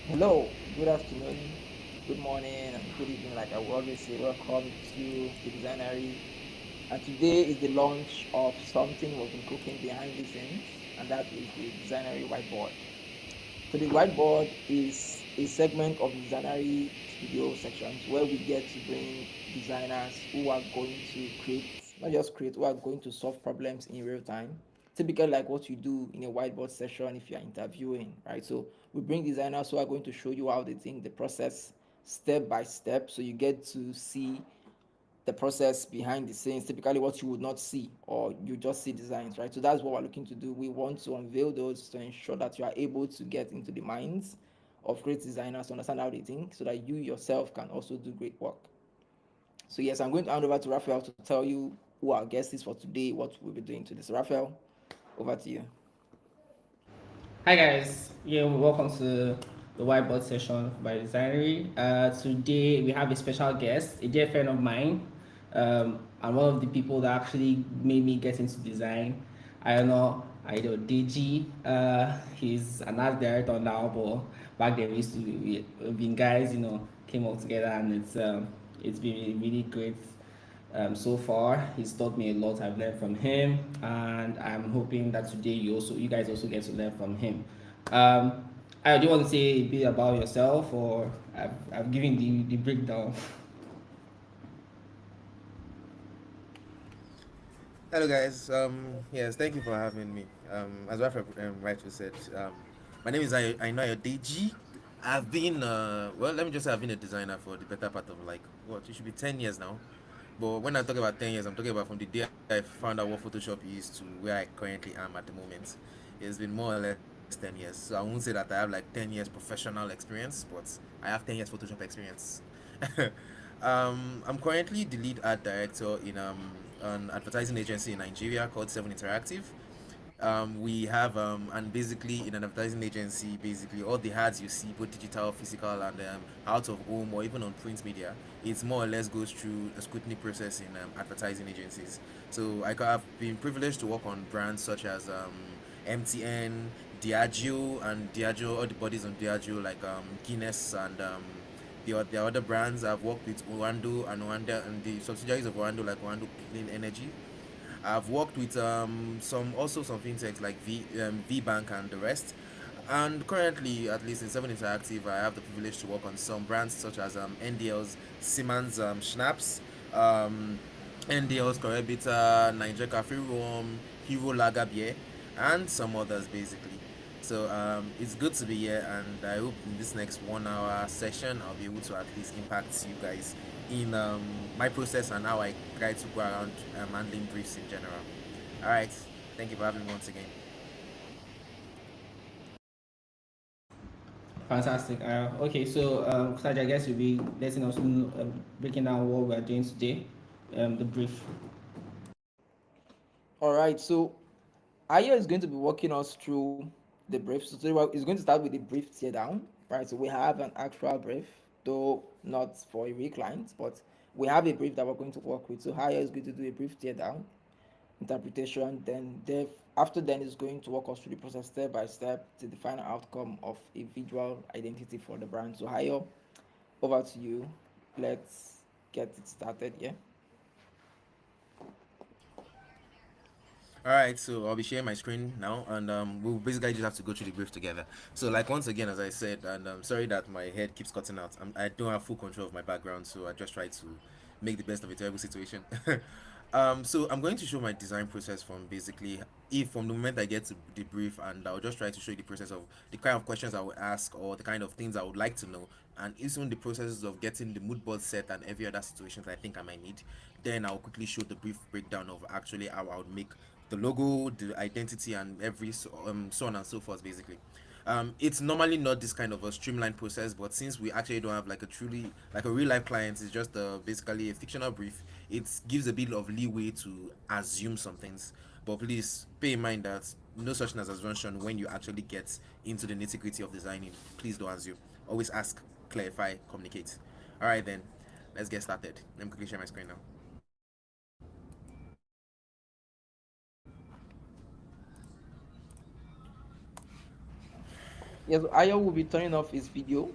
Hello, good afternoon, good morning, and good evening. Like I will always say, welcome to the Designery. And today is the launch of something we've been cooking behind the scenes, and that is the Designery Whiteboard. So the whiteboard is a segment of the Designery studio sections where we get to bring designers who are going to create, not just create, who are going to solve problems in real time. Typically like what you do in a whiteboard session if you're interviewing, right? So we bring designers who are going to show you how they think the process step by step. So you get to see the process behind the scenes, typically what you would not see, or you just see designs, right? So that's what we're looking to do. We want to unveil those to ensure that you are able to get into the minds of great designers to understand how they think so that you yourself can also do great work. So yes, I'm going to hand over to Raphael to tell you who our guest is for today, what we'll be doing today. So Raphael, over to you. Hi guys, yeah, welcome to the whiteboard session by Designery. Today we have a special guest, a dear friend of mine, and one of the people that actually made me get into design. Ayodeji. He's an art director now, but back then we've been guys, came all together, and it's been really great so far. He's taught me a lot. I've learned from him, and I'm hoping that today you guys also get to learn from him. Um, I do you want to say a bit about yourself, or I've given the breakdown. Hello, guys. Yes, thank you for having me. As Rafa rightly said, my name is Aina Ayodeji. I've been, let me just say I've been a designer for the better part of like, what, it should be 10 years now. But when I talk about 10 years, I'm talking about from the day I found out what Photoshop is to where I currently am at the moment. It's been more or less 10 years. So I won't say that I have like 10 years professional experience, but I have 10 years Photoshop experience. I'm currently the lead art director in an advertising agency in Nigeria called Seven Interactive. We have and basically in an advertising agency, basically all the ads you see, both digital, physical, and out of home or even on print media, it's more or less goes through a scrutiny process in advertising agencies. So have been privileged to work on brands such as MTN, Diageo, and Diageo, all the bodies on Diageo like Guinness and the other brands. I've worked with Orlando and Orlando and the subsidiaries of Orlando like Orlando Clean Energy. I've worked with some fintechs like V Bank and the rest. And currently, at least in Seven Interactive, I have the privilege to work on some brands such as NDL's Siemens Schnapps, um, NDL's Correbita, Niger Cafe Rum, Hero Lager Beer, and some others basically. So it's good to be here, and I hope in this next 1 hour session I'll be able to at least impact you guys in my process and how I try to go around handling briefs in general. All right, thank you for having me once again. Fantastic. Okay, so Saj, I guess you'll be letting us know, breaking down what we're doing today, the brief. All right, so Aya is going to be walking us through the brief. So today it's going to start with the brief tear down, right? So we have an actual brief, though not for a real client, but we have a brief that we're going to work with. So Aya is going to do a brief tear down, interpretation, then Dev after then is going to walk us through the process step by step to the final outcome of a visual identity for the brand. So Hayo, over to you. Let's get it started, yeah. All right, so I'll be sharing my screen now, and we'll basically just have to go through the brief together. So, like once again, as I said, and I'm sorry that my head keeps cutting out. I don't have full control of my background, so I just try to make the best of a terrible situation. So I'm going to show my design process from basically if from the moment I get to the brief, and I'll just try to show you the process of the kind of questions I would ask or the kind of things I would like to know, and even the processes of getting the mood board set and every other situations I think I might need. Then I'll quickly show the brief breakdown of actually how I would make the logo, the identity, and so on and so forth. Basically, it's normally not this kind of a streamlined process, but since we actually don't have like a truly like a real life client, it's just basically a fictional brief. It gives a bit of leeway to assume some things, but please bear in mind that no such thing as assumption when you actually get into the nitty gritty of designing. Please don't assume. Always ask, clarify, communicate. All right then, let's get started. Let me quickly share my screen now. Yes, Ayo will be turning off his video,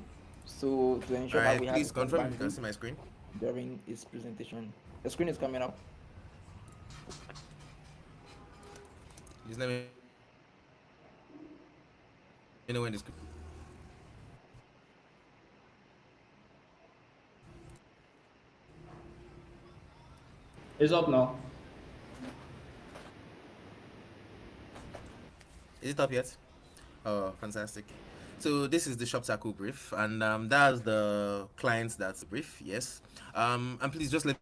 so to ensure that we Alright, have please enough confirm if you can bandwidth see my screen. during his presentation. The screen is coming up. Please let me know when the screen. It's up now. Is it up yet? Oh, fantastic. So this is the shop tackle brief, and that's the clients that's brief. Yes. And please just let me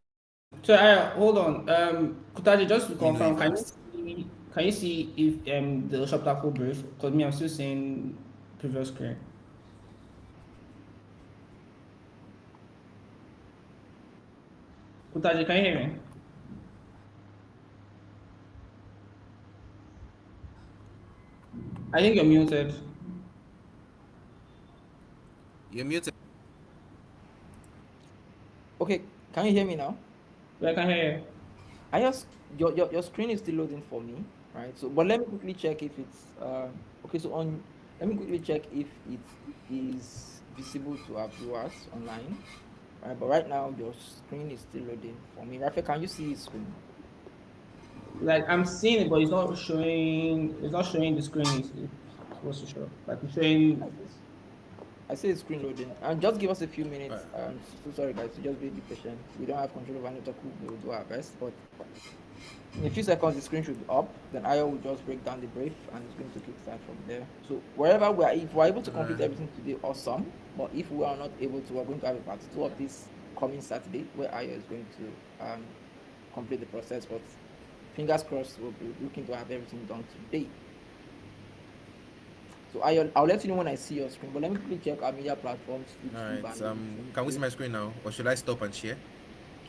know if So hold on. Kutaji, just to you confirm, understand. can you see if the shop tackle brief? Because me, I'm still seeing previous screen. Kutaji, can you hear me? I think you're muted. You're muted. Okay, can you hear me now? Yeah, I can hear you. I just your screen is still loading for me, right? So, but let me quickly check if it's okay. So on, let me quickly check if it is visible to our viewers online, right? But right now your screen is still loading for me. Rafa, can you see his screen? Like I'm seeing it, but it's not showing. It's not showing the screen. It's supposed to show. Like it's showing. I see, I see his screen loading. And just give us a few Alright. minutes. So sorry guys, so just be patient. We don't have control over network. We'll do our best, but in a few seconds, the screen should be up. Then Ayo will just break down the brief and it's going to kickstart from there. So wherever we are, if we're able to complete Alright. everything today, awesome. But if we are not able to, we're going to have a part two of this coming Saturday where Ayo is going to complete the process. But fingers crossed, we'll be looking to have everything done today. So I'll let you know when I see your screen. But let me quickly check our media platforms, YouTube Alright. and Can we see LinkedIn. my screen now, or should I stop and share?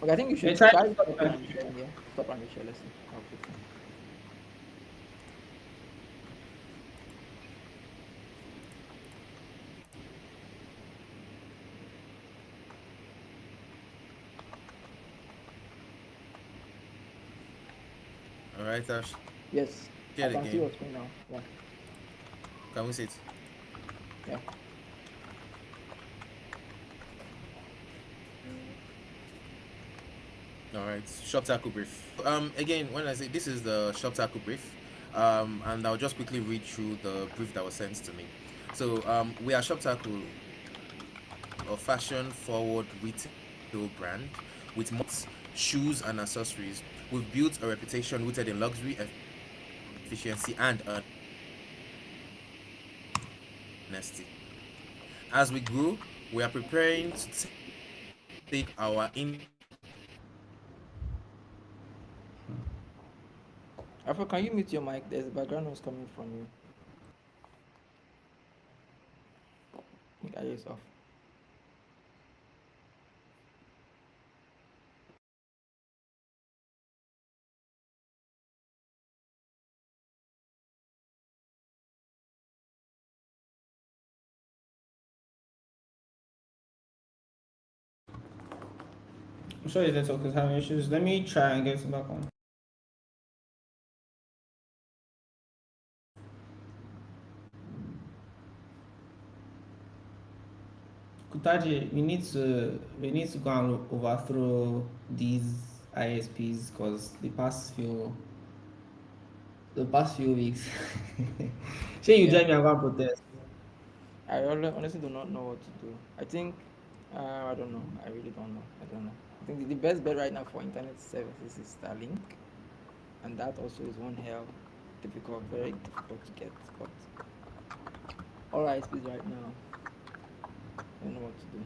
Okay, I think you Hey, should try try to stop stopping and and share. sharing. Yeah, stop and share. Let's see how quickly. Alright. I've Yes, I shared can see again. your screen now. Yeah, Can we see it? yeah. All right, shop tackle brief. Again, when I say this is the shop tackle brief, and I'll just quickly read through the brief that was sent to me. So, we are shop tackle, a fashion-forward retail brand with shoes and accessories. We've built a reputation rooted in luxury, efficiency, and honesty. As we grow, we are preparing to take our Alpha, can you mute your mic? There's background noise coming from you. I think I is off. I'm sure his network is having issues. Let me try and get him back on. Kutaji, we need to go and overthrow these ISPs because the past few weeks. Say you Yeah, join me and go and protest. honestly do not know what to do. I think, I don't know. I really don't know. I don't know. I think the best bet right now for internet services is Starlink, and that also is one hell difficult, very difficult to get. But all ISPs right now, I don't know what to do.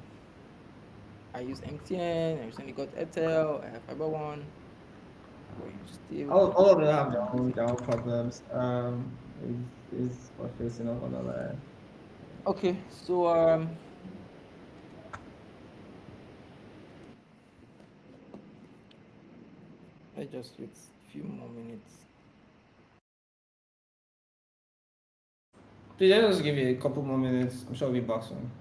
I use MTN. I recently got Airtel. I have Fiber One. But you still All can't of them get have connected. their own problems. Is frustrating, not gonna lie. Okay, so let's just wait a few more minutes. Please let us give you a couple more minutes. I'm sure we'll be back soon.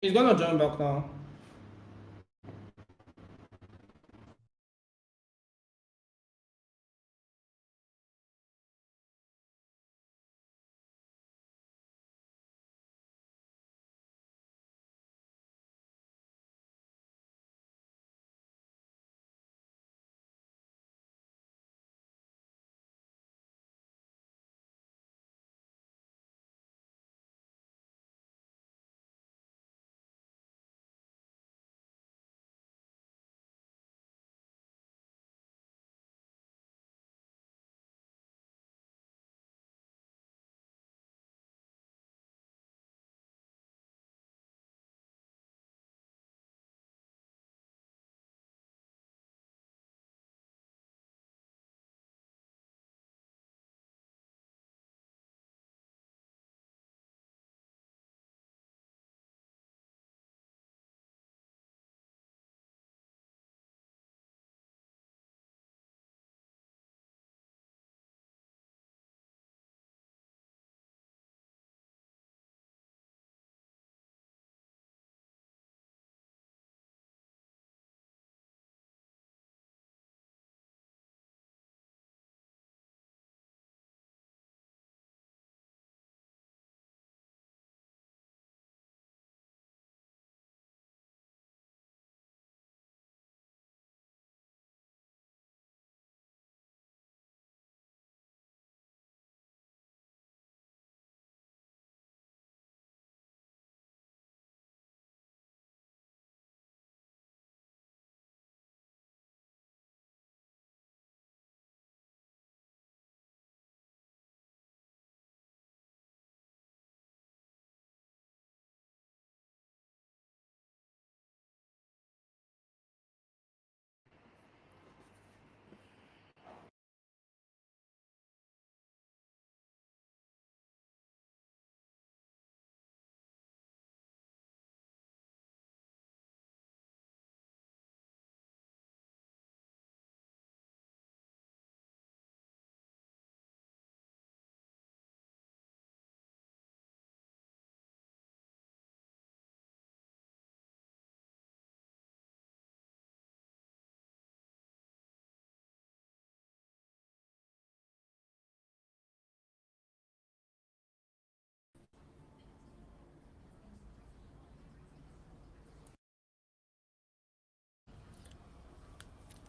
He's gonna join back now.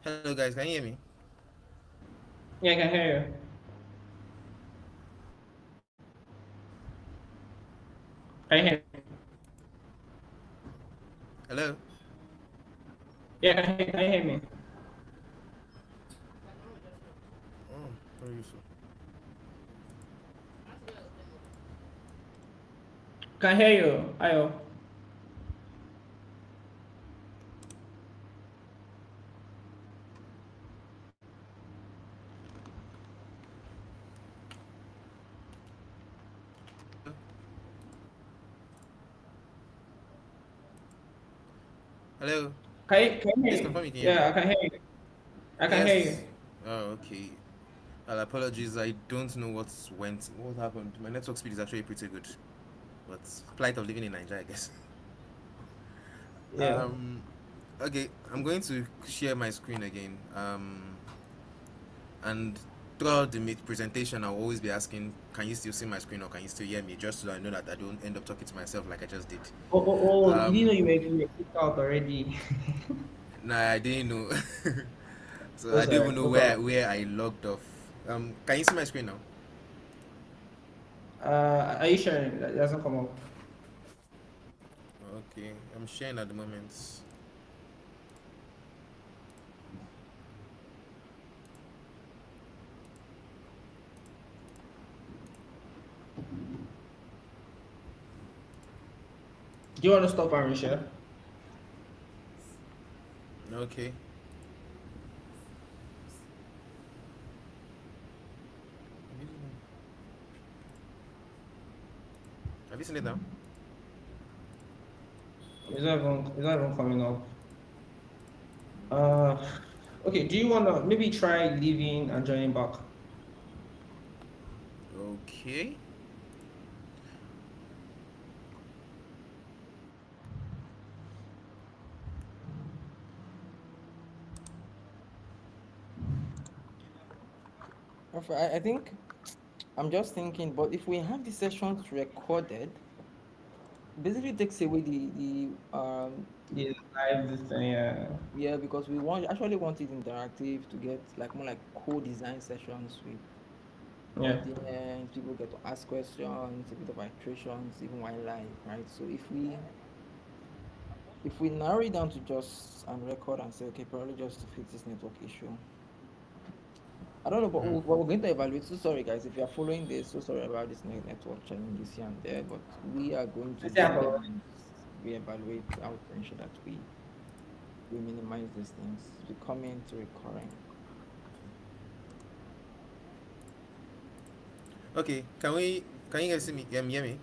Hello, guys. Can you hear me? Yeah, I can hear you. Can you hear me? Hello. Yeah, can you hear me? Oh, very useful. Can hear you, Ayo. Hello. Can you hear Please me? confirm you can hear me. Yeah, I can hear you. I can hear you. Yes. Oh, okay. Apologies. I don't know what happened. My network speed is actually pretty good, but plight of living in Nigeria, I guess. Yeah. Um. Okay. I'm going to share my screen again. And throughout the presentation, I'll always be asking, "Can you still see my screen or can you still hear me?" Just so I know that I don't end up talking to myself like I just did. You didn't know Um. you were kicked out already. Nah, I didn't know. So Oh, I don't sorry. even know No where problem. I logged off. Can you see my screen now? Are you sharing? That doesn't come up. Okay, I'm sharing at the moment. Do you want to stop and reshare? Okay. Have you seen it now? It's not even coming up. Uh, okay. Do you wanna maybe try leaving and joining back? Okay. Perfect. I think I'm just thinking, but if we have the sessions recorded, basically takes away the Yeah, live this thing, yeah. yeah, because we actually want it interactive to get like more like co-design sessions with Yeah. audience, people get to ask questions, a bit of iterations, even while live, right? So if we narrow it down to just record and say, okay, probably just to fix this network issue. I don't know, but we're going to evaluate. So sorry, guys, if you are following this. So sorry about this network challenges here and there, but we are going to I say sit I'm down and reevaluate how to ensure that we minimize these things becoming to recurring. Okay, can you guys see me? Hear me?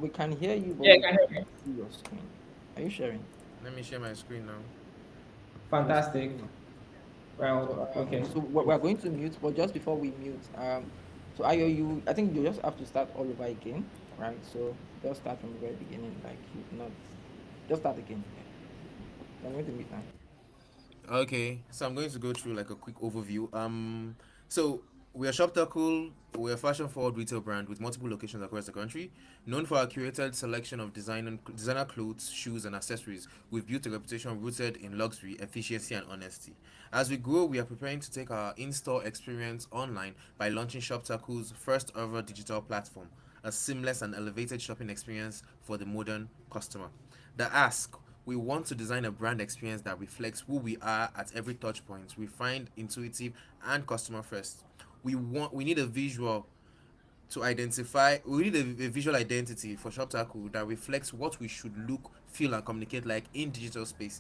We can hear you, but Yeah, we can you hear can't me? see your screen. Are you sharing? Let me share my screen now. You're Fantastic. screening. Well, So okay. we're going to mute, but just before we mute, so I think you just have to start all over again, right? So just start from the very beginning, like you've not, just start again. Yeah, I'm going to mute now. Okay, so I'm going to go through like a quick overview. So we are Shoptacle. We're a fashion forward retail brand with multiple locations across the country, known for our curated selection of designer clothes, shoes, and accessories. We've built a reputation rooted in luxury, efficiency, and honesty. As we grow, we are preparing to take our in-store experience online by launching Shoptacle's first ever digital platform, a seamless and elevated shopping experience for the modern customer. The ask: we want to design a brand experience that reflects who we are at every touch point, refined, intuitive, and customer first. We need a visual to identify we need a visual identity for ShopTackle that reflects what we should look, feel, and communicate like in a digital space.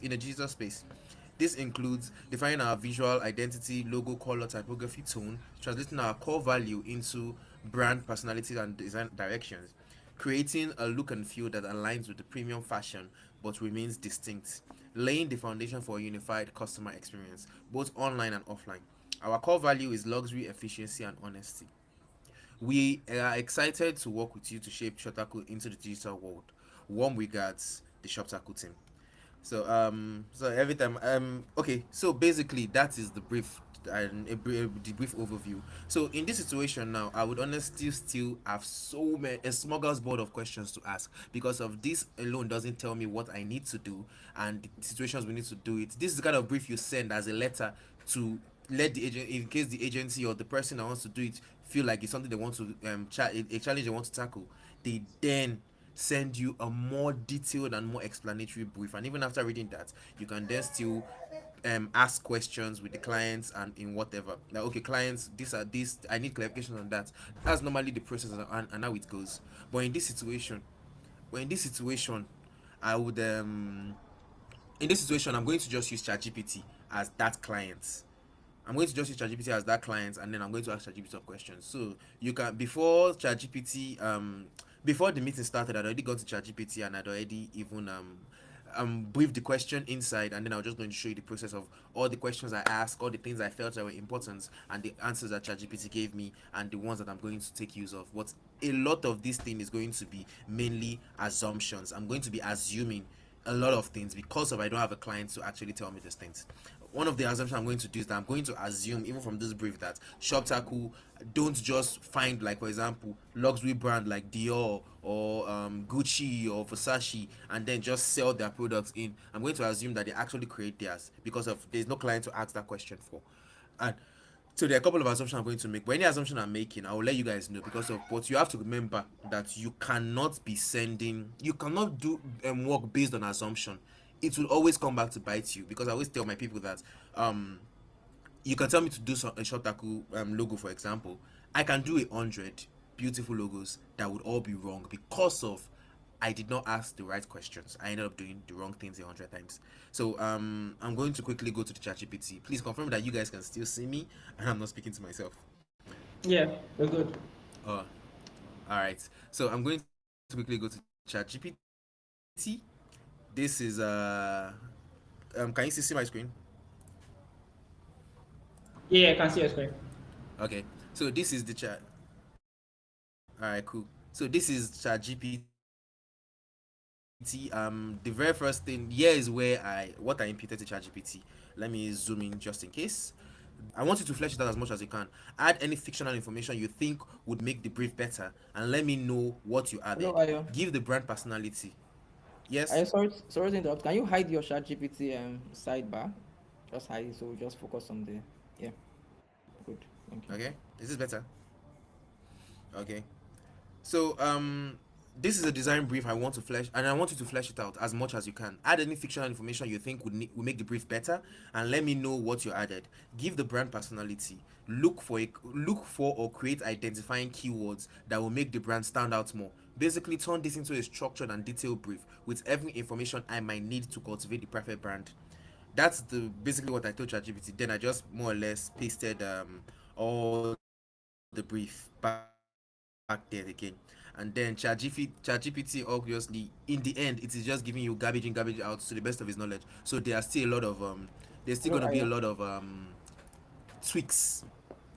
This includes defining our visual identity, logo, color, typography, tone, translating our core value into brand personality and design directions, creating a look and feel that aligns with the premium fashion but remains distinct, laying the foundation for a unified customer experience, both online and offline. Our core value is luxury, efficiency, and honesty. We are excited to work with you to shape Shotaku into the digital world. Warm regards, the Shoptaku team. So every time okay, so basically that is the brief and the brief overview. So in this situation now, I would honestly still have so many a smorgasbord of questions to ask, because of this alone doesn't tell me what I need to do and the situations we need to do it. This is the kind of brief you send as a letter to let the agent, in case the agency or the person that wants to do it feel like it's something they want to a challenge they want to tackle. They then send you a more detailed and more explanatory brief, and even after reading that, you can then still ask questions with the clients and in whatever, like, okay, clients, this I need clarification on that. That's normally the process, and how it goes. But in this situation I would in this situation I'm going to just use ChatGPT as that client. I'm going to just use ChatGPT as that client, and then I'm going to ask ChatGPT some questions. So you can, before the meeting started, I'd already gone to ChatGPT and I'd already even briefed the question inside, and then I was just going to show you the process of all the questions I asked, all the things I felt that were important, and the answers that ChatGPT gave me, and the ones that I'm going to take use of. What a lot of this thing is going to be mainly assumptions. I'm going to be assuming a lot of things because of I don't have a client to actually tell me these things. One of the assumptions I'm going to do is that I'm going to assume, even from this brief, that ShopTaku don't just find, like, for example, luxury brand like Dior or Gucci or Versace and then just sell their products in. I'm going to assume that they actually create theirs because of there's no client to ask that question for. And so there are a couple of assumptions I'm going to make. But any assumption I'm making, I will let you guys know, because of, but you have to remember that you cannot do work based on assumption. It will always come back to bite you, because I always tell my people that um you can tell me to do a Shotaku logo, for example. I can do 100 beautiful logos that would all be wrong because of I did not ask the right questions. I ended up doing the wrong things 100 times. So I'm going to quickly go to the ChatGPT. Please confirm that you guys can still see me and I'm not speaking to myself. Yeah, we're good. Oh, all right. So I'm going to quickly go to ChatGPT. This is can you see my screen? Yeah, I can see your screen. Okay. So this is the chat. All right, cool. So this is ChatGPT. The very first thing here is where what I imputed to ChatGPT. Let me zoom in just in case. I want you to flesh it out as much as you can. Add any fictional information you think would make the brief better, and let me know what you Hello, added. Ayo. Give the brand personality. Yes. Ayo, sorry to interrupt. Can you hide your ChatGPT sidebar? Just hide it so we just focus on the. Yeah, good. Thank you. Okay. Is this better? Okay. So this is a design brief I want to flesh, and I want you to flesh it out as much as you can. Add any fictional information you think would make the brief better, and let me know what you added. Give the brand personality. Look for or create identifying keywords that will make the brand stand out more. Basically, turn this into a structured and detailed brief with every information I might need to cultivate the perfect brand. That's the basically what I told ChatGPT. Then I just more or less pasted all the brief back there again, and then ChatGPT obviously in the end it is just giving you garbage in garbage out to the best of his knowledge. So there are still a lot of there's still going to be a lot Hello, of Ayo. tweaks.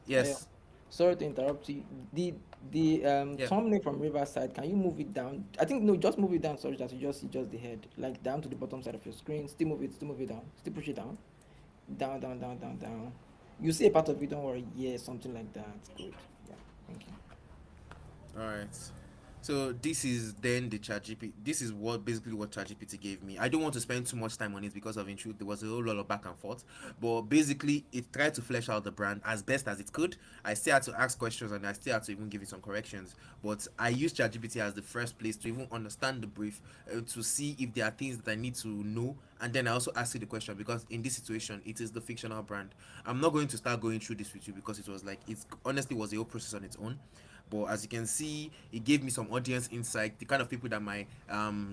Yes. Ayo. Sorry to interrupt you. The Yeah. thumbnail from Riverside. Can you move it down? I think no, just move it down so that you just see just the head, like down to the bottom side of your screen. Still move it. Still move it down. Still push it down. Down, down, down, down, down. You see a part of it. Don't worry. Yeah, something like that. Good. Yeah. Thank you. All right. So this is then the ChatGPT. This is what basically what ChatGPT gave me. I don't want to spend too much time on it because of in truth there was a whole lot of back and forth. But basically, it tried to flesh out the brand as best as it could. I still had to ask questions and I still had to even give it some corrections. But I used ChatGPT as the first place to even understand the brief, to see if there are things that I need to know, and then I also asked it the question because in this situation it is the fictional brand. I'm not going to start going through this with you because it was like it honestly was a whole process on its own. But as you can see, it gave me some audience insight, the kind of people that might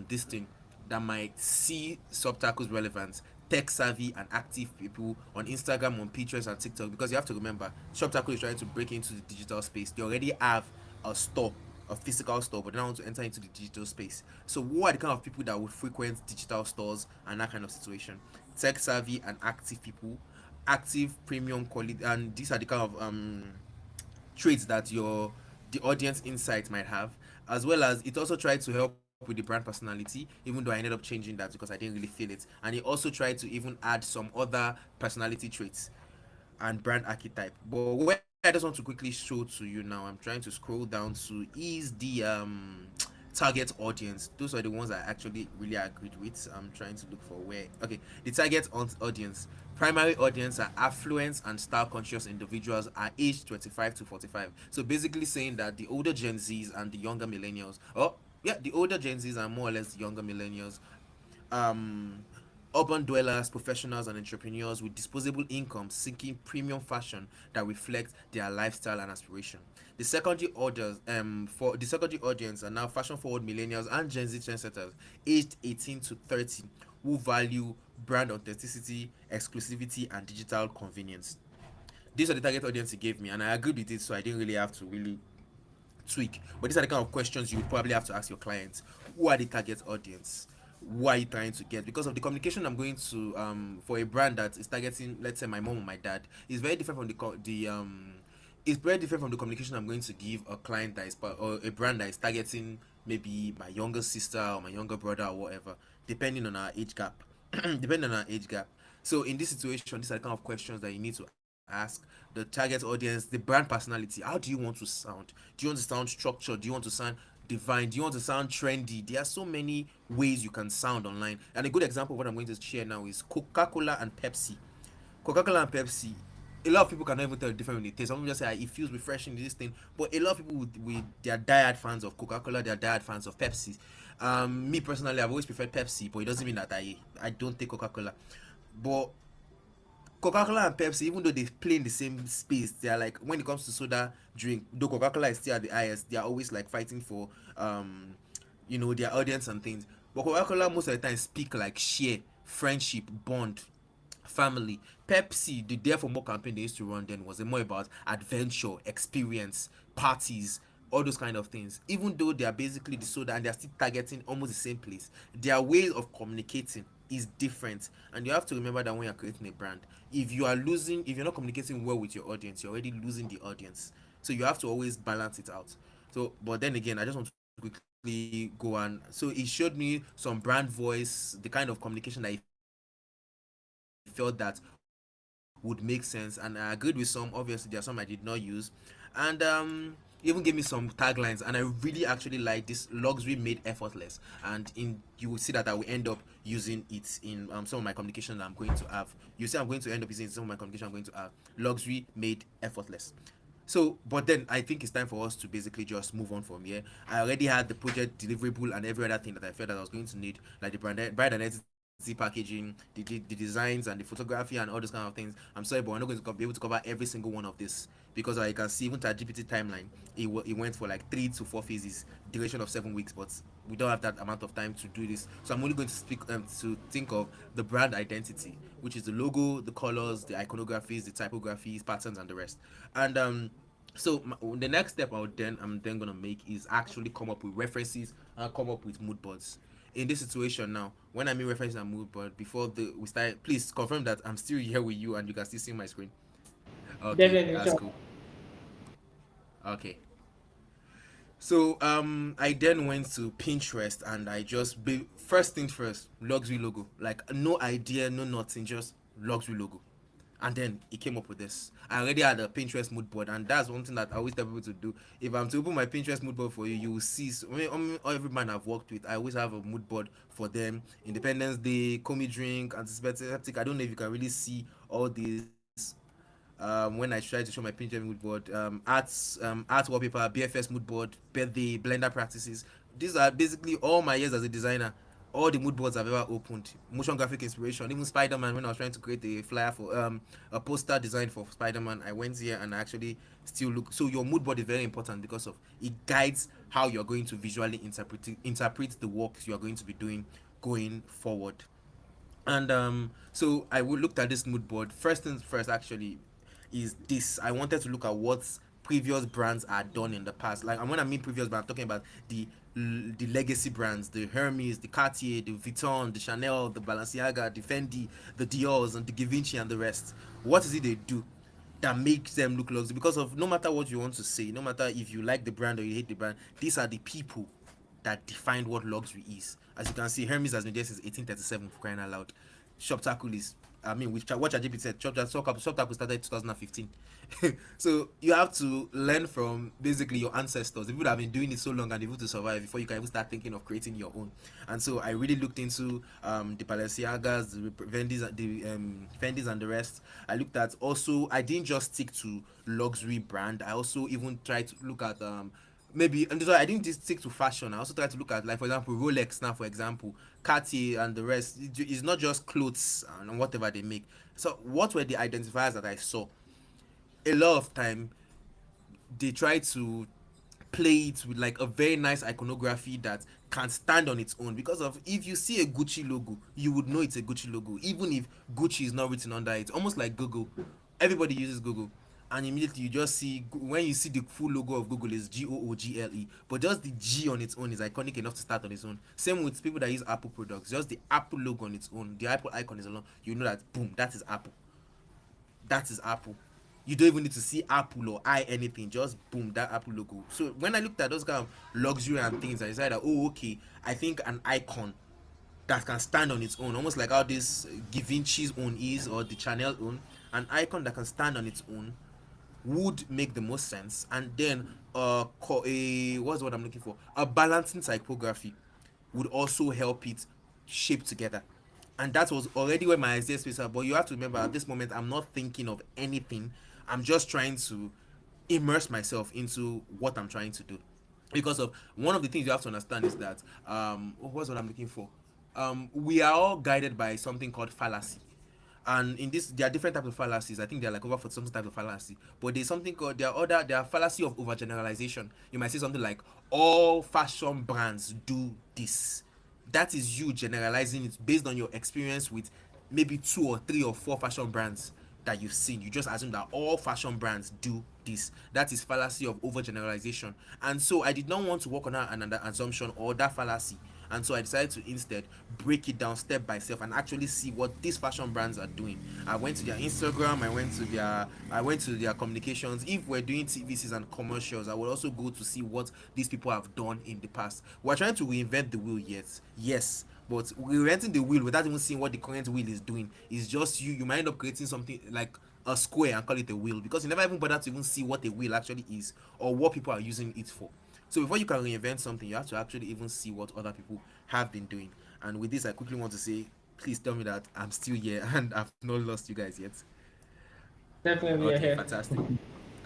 this thing that might see subtitles relevance, tech savvy and active people on Instagram, on Pinterest and TikTok. Because you have to remember, Subtacle is trying to break into the digital space. They already have a store, a physical store, but they now want to enter into the digital space. So what are the kind of people that would frequent digital stores and that kind of situation? Tech savvy and active people, active premium quality, and these are the kind of traits that your the audience insight might have, as well as it also tried to help with the brand personality, even though I ended up changing that because I didn't really feel it. And it also tried to even add some other personality traits and brand archetype. But where I just want to quickly show to you now, I'm trying to scroll down to is the target audience. Those are the ones I actually really agreed with. I'm trying to look for where. Okay, the target audience. Primary audience are affluent and style conscious individuals are aged 25 to 45. So basically saying that the older Gen Zs and the younger millennials, oh yeah, the older Gen Zs are more or less the younger millennials, um, urban dwellers, professionals, and entrepreneurs with disposable income seeking premium fashion that reflects their lifestyle and aspiration. The secondary orders for the secondary audience are now fashion forward millennials and Gen Z trendsetters aged 18 to 30 who value brand authenticity, exclusivity, and digital convenience. These are the target audience he gave me, and I agreed with it, so I didn't really have to really tweak. But these are the kind of questions you would probably have to ask your clients. Who are the target audience? Who are you trying to get? Because of the communication I'm going to for a brand that is targeting, let's say my mom or my dad, is very different from it's very different from the communication I'm going to give a client that is or a brand that is targeting maybe my younger sister or my younger brother or whatever, depending on our age gap. Depending on our age gap. So in this situation, these are the kind of questions that you need to ask the target audience, the brand personality. How do you want to sound? Do you want to sound structured? Do you want to sound divine? Do you want to sound trendy? There are so many ways you can sound online. And a good example of what I'm going to share now is Coca-Cola and Pepsi. Coca-Cola and Pepsi, a lot of people cannot even tell the difference in the taste. Some people just say it feels refreshing, this thing. But a lot of people with they are diehard fans of Coca-Cola, they are diehard fans of Pepsi. Me personally, I've always preferred Pepsi, but it doesn't mean that I don't take Coca-Cola. But Coca-Cola and Pepsi, even though they play in the same space, they are like when it comes to soda drink, though Coca-Cola is still at the highest, they are always like fighting for their audience and things. But Coca-Cola most of the time speak like share, friendship, bond, family. Pepsi, the Dare for More campaign they used to run then was more about adventure, experience, parties, all those kind of things. Even though they are basically the soda and they are still targeting almost the same place, their way of communicating is different. And you have to remember that when you're creating a brand, if you're not communicating well with your audience, you're already losing the audience. So you have to always balance it out. So, but then again, I just want to quickly go on. So it showed me some brand voice, the kind of communication that I felt that would resonate with the audience. would make sense, and I agreed with some. Obviously, there are some I did not use, and even gave me some taglines, and I really actually like this luxury made effortless. And in you will see that I will end up using it in some of my communication that I'm going to have. You see, I'm going to end up using some of my communication I'm going to have. Luxury made effortless. So, but then I think it's time for us to basically just move on from here. I already had the project deliverable and every other thing that I felt that I was going to need, like the brand identity packaging, the designs and the photography and all those kind of things. I'm sorry, but we're not going to be able to cover every single one of this because I can see even that GPT timeline, it went for like 3 to 4 phases, duration of 7 weeks, but we don't have that amount of time to do this. So I'm only going to speak to think of the brand identity, which is the logo, the colors, the iconographies, the typographies, patterns, and the rest. And so the next step I'm then gonna make is actually come up with references and come up with mood boards. In this situation now, when I mean references and mood board, before we start, please confirm that I'm still here with you and you can still see my screen. Okay, Definitely, that's sure. cool. Okay. So I then went to Pinterest and I just first thing first, luxury logo. Like no idea, no nothing, just luxury logo. And then he came up with this. I already had a Pinterest mood board, and that's one thing that I always tell people to do. If I'm to open my Pinterest mood board for you, you will see. So, every man I've worked with, I always have a mood board for them. Independence Day, Comi Drink, Antiseptic. I don't know if you can really see all these. When I try to show my Pinterest mood board, art wallpaper, BFS mood board, birthday, Blender practices. These are basically all my years as a designer. All the mood boards I've ever opened, motion graphic inspiration, even Spider-Man. When I was trying to create a flyer for a poster design for Spider-Man, I went here and I actually still look. So your mood board is very important because of it guides how you're going to visually interpret the work you are going to be doing going forward. And so I looked at this mood board. First things first, actually, is this. I wanted to look at what previous brands are done in the past. Like, and when I mean previous brands, I'm talking about the legacy brands, the Hermes, the Cartier, the Vuitton, the Chanel, the Balenciaga, the Fendi, the Dior's, and the Givenchy, and the rest. What is it they do that makes them look luxury? Because of no matter what you want to say, no matter if you like the brand or you hate the brand, these are the people that defined what luxury is. As you can see, Hermes has been there since 1837, for crying out loud. Shoptacle is, I mean, with what ChatGPT said, Shoptacle started in 2015. So you have to learn from basically your ancestors, the people that have been doing it so long and able to survive before you can even start thinking of creating your own. And so I really looked into the Balenciagas, Fendis, and the rest. I looked at also. I didn't just stick to luxury brand. I also even tried to look at maybe, and so I didn't just stick to fashion. I also try to look at, like, for example, Rolex now, for example, Cartier and the rest. It's not just clothes and whatever they make. So what were the identifiers that I saw? A lot of time they try to play it with like a very nice iconography that can stand on its own, because of if you see a Gucci logo, you would know it's a Gucci logo even if Gucci is not written under it. Almost like Google, everybody uses Google, and immediately you just see, when you see the full logo of Google is Google, but just the G on its own is iconic enough to start on its own. Same with people that use Apple products, just the Apple logo on its own, the Apple icon is alone, you know that boom, that is Apple. That is Apple. You don't even need to see Apple or I anything, just boom, that Apple logo. So when I looked at those kind of luxury and things, I decided that, oh, okay, I think an icon that can stand on its own, almost like how this Givenchy's own is, or the Chanel own, an icon that can stand on its own would make the most sense. And then what's what I'm looking for, a balancing typography would also help it shape together. And that was already where my idea space are. But you have to remember, at this moment I'm not thinking of anything. I'm just trying to immerse myself into what I'm trying to do. Because of one of the things you have to understand is that what's what I'm looking for, we are all guided by something called fallacy. And in this, there are different types of fallacies. I think there are like over for some types of fallacy, but there's something called, there are fallacy of overgeneralization. You might say something like, all fashion brands do this. That is you generalizing it based on your experience with maybe 2 or 3 or 4 fashion brands that you've seen. You just assume that all fashion brands do this. That is fallacy of overgeneralization. And so I did not want to work on that assumption or that fallacy. And so I decided to instead break it down step by step and actually see what these fashion brands are doing. I went to their Instagram, I went to their communications. If we're doing TVCs and commercials, I would also go to see what these people have done in the past. We're trying to reinvent the wheel, yes, but we're reinventing the wheel without even seeing what the current wheel is doing. It's just you might end up creating something like a square and call it a wheel, because you never even bother to even see what a wheel actually is or what people are using it for. So before you can reinvent something, you have to actually even see what other people have been doing. And with this, I quickly want to say, please tell me that I'm still here and I've not lost you guys yet. Definitely Okay, ahead. fantastic.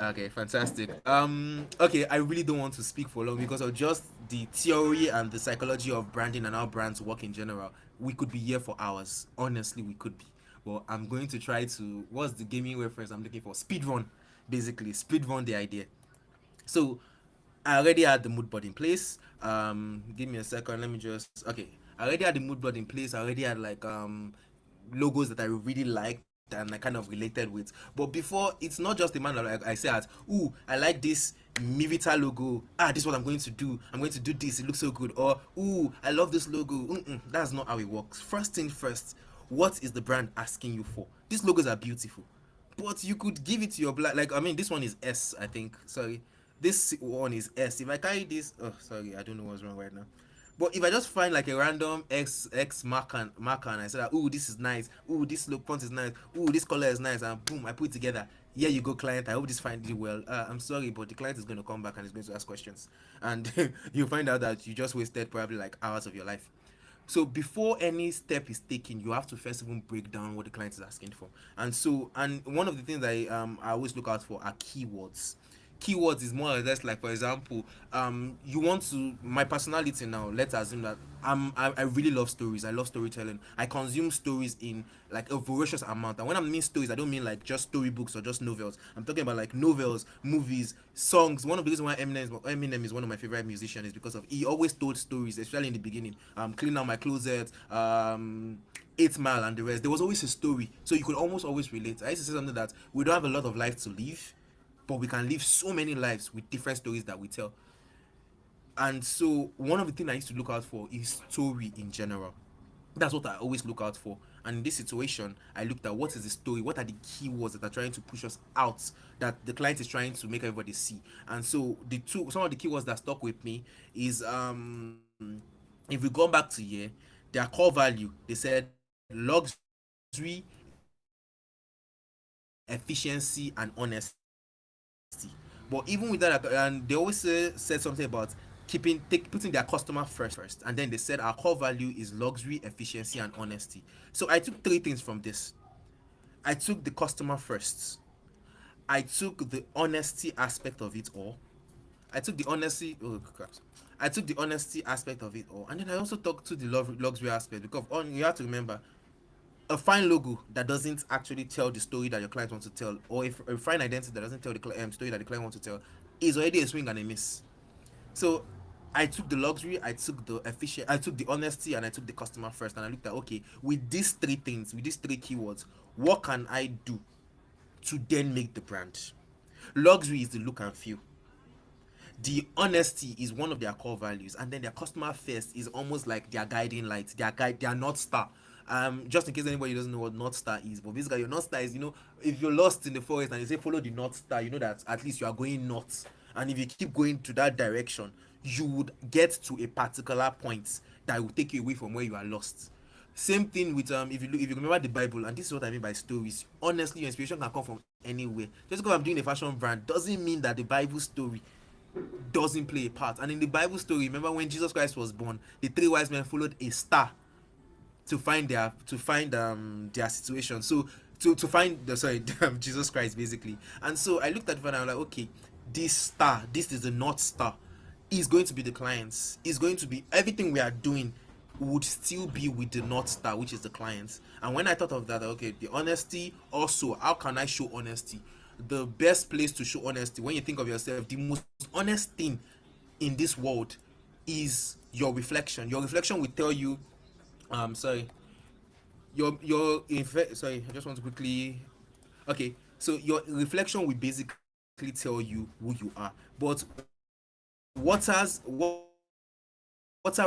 Okay, fantastic. Okay, I really don't want to speak for long because of just the theory and the psychology of branding and how brands work in general. We could be here for hours. Honestly, we could be. Well, I'm going to try to. What's the gaming reference I'm looking for? Speedrun, basically. Speedrun the idea. So I already had the mood board in place. Give me a second. Let me just. Okay, I already had the mood board in place. I already had like logos that I really liked and I kind of related with. But before, it's not just the man that like I say at, ooh, I like this Mivita logo. This is what I'm going to do. I'm going to do this. It looks so good. Or ooh, I love this logo. That's not how it works. First thing first, what is the brand asking you for? These logos are beautiful, but you could give it to your black. Like I mean, this one is S, I think. Sorry, this one is S. If I carry this, oh sorry, I don't know what's wrong right now. But if I just find like a random X marker and I say that, oh, this is nice, oh, this look font is nice, oh, this color is nice, and boom, I put it together. Here you go, client. I hope this finds you well. I'm sorry, but the client is going to come back and is going to ask questions, and you find out that you just wasted probably like hours of your life. So before any step is taken, you have to first even break down what the client is asking for. And one of the things I always look out for are keywords. Keywords is more or less like, for example, you want to my personality now. Let's assume that I really love stories. I love storytelling. I consume stories in like a voracious amount. And when I mean stories, I don't mean like just storybooks or just novels. I'm talking about like novels, movies, songs. One of the reasons why Eminem is one of my favorite musicians is because of he always told stories, especially in the beginning. Clean out my closet, 8 Mile and the rest. There was always a story, so you could almost always relate. I used to say something that we don't have a lot of life to live, but we can live so many lives with different stories that we tell. And so one of the things I used to look out for is story in general. That's what I always look out for. And in this situation, I looked at what is the story, what are the keywords that are trying to push us out, that the client is trying to make everybody see. And so some of the keywords that stuck with me is if we go back to here, their core value, they said luxury, efficiency, and honesty. But even with that, and they always said something about putting their customer first. And then they said our core value is luxury, efficiency, and honesty. So I took 3 things from this. I took the customer first. I took the honesty aspect of it all. I took the honesty. Oh crap! I took the honesty aspect of it all, and then I also talked to the luxury aspect because you have to remember a fine logo that doesn't actually tell the story that your client wants to tell, or a fine identity that doesn't tell the story that the client wants to tell, is already a swing and a miss. So I took the luxury, I took the efficient, I took the honesty, and I took the customer first, and I looked at, okay, with these 3 things, with these 3 keywords, what can I do to then make the brand? Luxury is the look and feel. The honesty is one of their core values, and then their customer first is almost like their guiding light, their north star. Just in case anybody doesn't know what north star is, but basically your north star is, if you're lost in the forest and you say follow the north star, you know that at least you are going north, and if you keep going to that direction, you would get to a particular point that will take you away from where you are lost. Same thing with if you remember the Bible, and this is what I mean by stories. Honestly, your inspiration can come from anywhere. Just because I'm doing a fashion brand doesn't mean that the Bible story doesn't play a part. And in the Bible story, remember when Jesus Christ was born, the 3 wise men followed a star to find their situation. So to find the sorry Jesus Christ basically. And so I looked at it and I was like, okay, this star, this is the North Star, is going to be the clients. Is going to be everything we are doing would still be with the North Star, which is the clients. And when I thought of that, okay, the honesty also, how can I show honesty? The best place to show honesty, when you think of yourself, the most honest thing in this world is your reflection. Your reflection will tell you, sorry, sorry, I just want to quickly, okay, so your reflection will basically tell you who you are. But water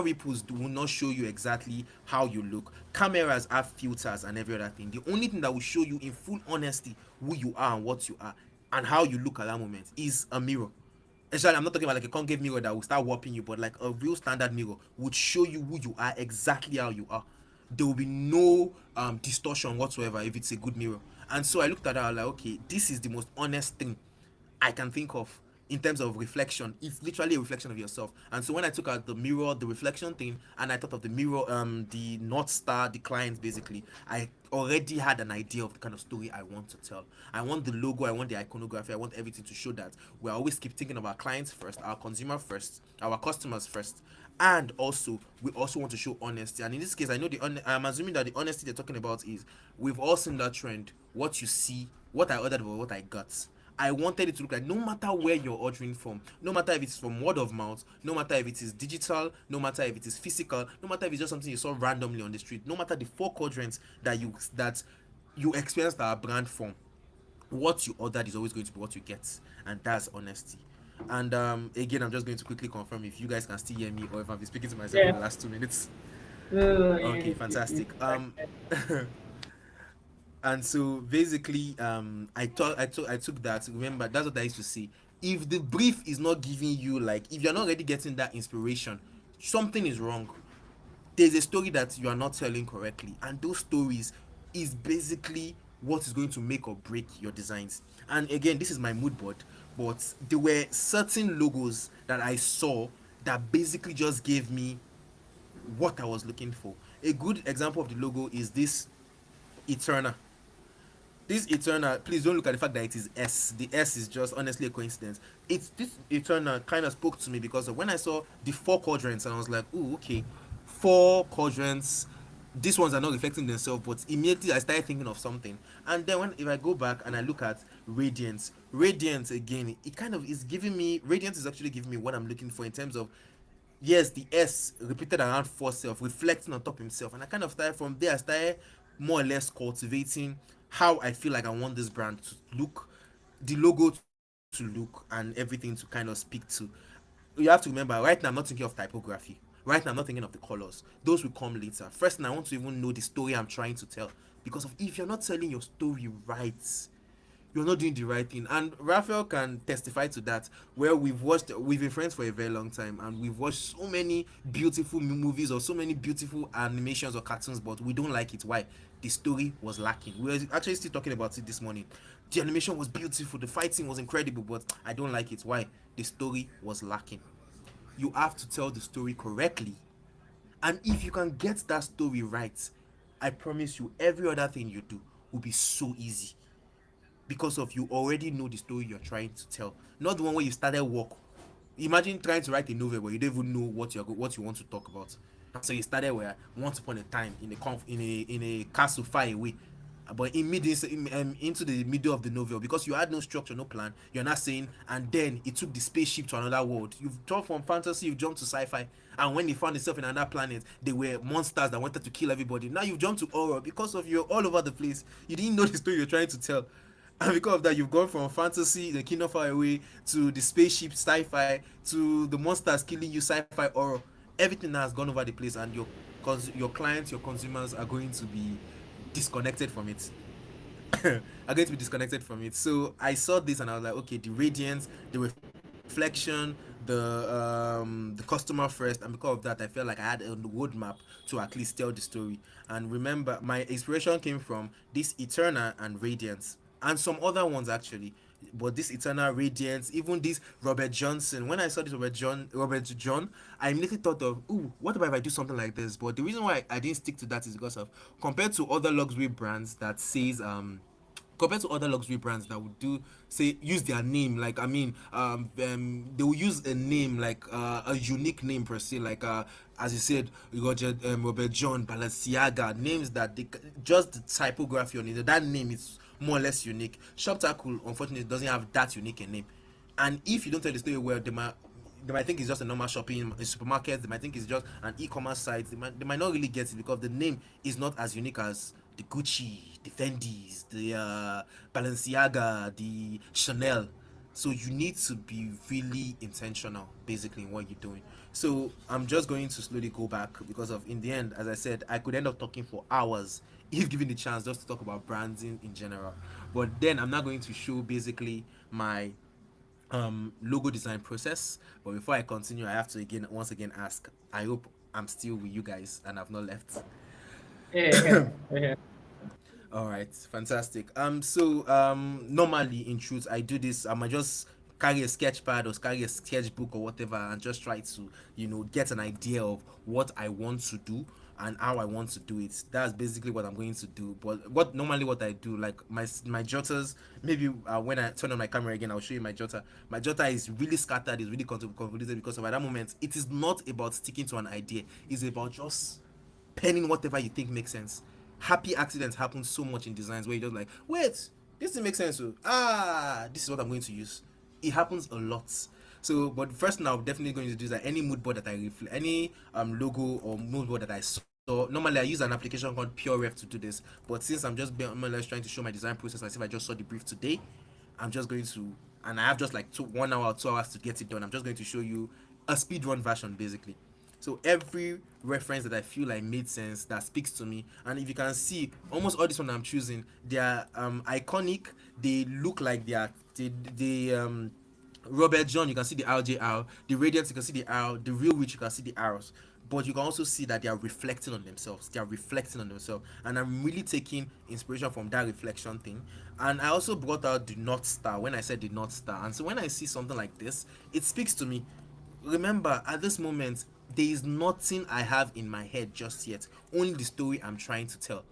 ripples will not show you exactly how you look. Cameras have filters and every other thing. The only thing that will show you in full honesty who you are and what you are and how you look at that moment is a mirror. Actually, I'm not talking about like a concave mirror that will start warping you, but like a real standard mirror would show you who you are, exactly how you are. There will be no distortion whatsoever if it's a good mirror. And so I looked at her, I was like, okay, this is the most honest thing I can think of in terms of reflection. It's literally a reflection of yourself. And so when I took out the mirror, the reflection thing, and I thought of the mirror, the North Star, the clients basically, I already had an idea of the kind of story I want to tell. I want the logo, I want the iconography, I want everything to show that we always keep thinking of our clients first, our consumer first, our customers first. And also, we also want to show honesty. And in this case, I know I'm assuming that the honesty they're talking about is we've all seen that trend. What you see, what I ordered or what I got. I wanted it to look like no matter where you're ordering from, no matter if it's from word of mouth, no matter if it is digital, no matter if it is physical, no matter if it's just something you saw randomly on the street, no matter the four quadrants that you experienced our brand from, what you ordered is always going to be what you get, and that's honesty. And again, I'm just going to quickly confirm if you guys can still hear me or if I've been speaking to myself for Yeah. the last 2 minutes. No, Okay, fantastic. And so basically I took that. Remember, that's what I used to say. If the brief is not giving you, like, if you're not already getting that inspiration, something is wrong. There's a story that you are not telling correctly, and those stories is basically what is going to make or break your designs. And again, this is my mood board, but there were certain logos that I saw that basically just gave me what I was looking for. A good example of the logo is this Eterna. This Eternal, please don't look at the fact that it is S. The S is just honestly a coincidence. It's this Eternal kind of spoke to me because of when I saw the four quadrants and I was like, oh, okay, four quadrants. These ones are not reflecting themselves, but immediately I started thinking of something. And then when if I go back and I look at Radiance again, it kind of is giving me Radiance is actually giving me what I'm looking for in terms of, yes, the S repeated around four self, reflecting on top himself. And I kind of started from there, I started more or less cultivating how I feel like I want this brand to look, the logo to look, and everything to kind of speak to. You have to remember, right now I'm not thinking of typography. Right now I'm not thinking of the colors. Those will come later. First thing, I want to even know the story I'm trying to tell. Because of if you're not telling your story right, you're not doing the right thing. And Raphael can testify to that, where we've been friends for a very long time, and we've watched so many beautiful movies or so many beautiful animations or cartoons, but we don't like it. Why? The story was lacking. We were actually still talking about it this morning. The animation was beautiful, the fighting was incredible, but I don't like it. Why? The story was lacking. You have to tell the story correctly, and if you can get that story right, I promise you every other thing you do will be so easy, because of you already know the story you're trying to tell, not the one where you started work. Imagine trying to write a novel where you don't even know what you want to talk about. And so you started where once upon a time in a castle far away, but into the middle of the novel, because you had no structure, no plan, you're not saying, and then it took the spaceship to another world. You've jumped from fantasy, you've jumped to sci-fi, and when they found themselves in another planet, they were monsters that wanted to kill everybody. Now you've jumped to horror because of you're all over the place. You didn't know the story you're trying to tell. And because of that, you've gone from fantasy, the kingdom far away, to the spaceship sci-fi, to the monsters killing you, sci-fi horror. Everything has gone over the place, and your clients, your consumers are going to be disconnected from it. Are going to be disconnected from it. So I saw this and I was like, okay, the radiance, the reflection, the customer first, and because of that, I felt like I had a roadmap to at least tell the story. And remember, my inspiration came from this Eterna and Radiance, and some other ones actually. But this Eternal Radiance, even this Robert Johnson. When I saw this Robert John, I immediately thought of, ooh, what about if I do something like this? But the reason why I didn't stick to that is because of, compared to other luxury brands that says compared to other luxury brands that would do say use their name, like I mean they will use a name like a unique name per se, like as you said, Robert John, Balenciaga, names that they just the typography on it, that name is more or less unique. Shoptackle unfortunately doesn't have that unique a name, and if you don't tell the story well, they might think it's just a normal shopping in supermarket. They might think it's just an e-commerce site. They might not really get it because the name is not as unique as the Gucci, the Fendi's, the Balenciaga, the Chanel. So you need to be really intentional, basically, in what you're doing. So I'm just going to slowly go back because of, in the end, as I said, I could end up talking for hours if given the chance just to talk about branding in general. But then I'm not going to show basically my logo design process. But before I continue, I have to again once again ask, I hope I'm still with you guys and I've not left. Yeah, yeah, yeah. All right, fantastic. Normally in truth, I do this. I just carry a sketch pad or carry a sketchbook or whatever, and just try to, get an idea of what I want to do and how I want to do it. That's basically what I'm going to do. But what I do, like my jotters, maybe when I turn on my camera again, I'll show you my jotter. My jotter is really scattered, is really convoluted because at that moment, it is not about sticking to an idea. It's about just penning whatever you think makes sense. Happy accidents happen so much in designs where you're just like, wait, this thing makes sense. So, this is what I'm going to use. It happens a lot. So, but first now, I'm definitely going to do that. Any mood board that I reflect, any logo or mood board that I saw. Normally, I use an application called PureRef to do this. But since I'm just being more or less trying to show my design process, as if I just saw the brief today, I'm just going to, and I have just like 1 hour or 2 hours to get it done. I'm just going to show you a speed run version basically. So every reference that I feel like made sense, that speaks to me, and if you can see, almost all this one I'm choosing, they are iconic. They look like they Robert John, you can see the RJR, the Radiant, you can see the R, the Real Witch, you can see the R's. But you can also see that they are reflecting on themselves. They are reflecting on themselves. And I'm really taking inspiration from that reflection thing. And I also brought out the North Star when I said the North Star. And so when I see something like this, it speaks to me. Remember, at this moment, there is nothing I have in my head just yet, only the story I'm trying to tell.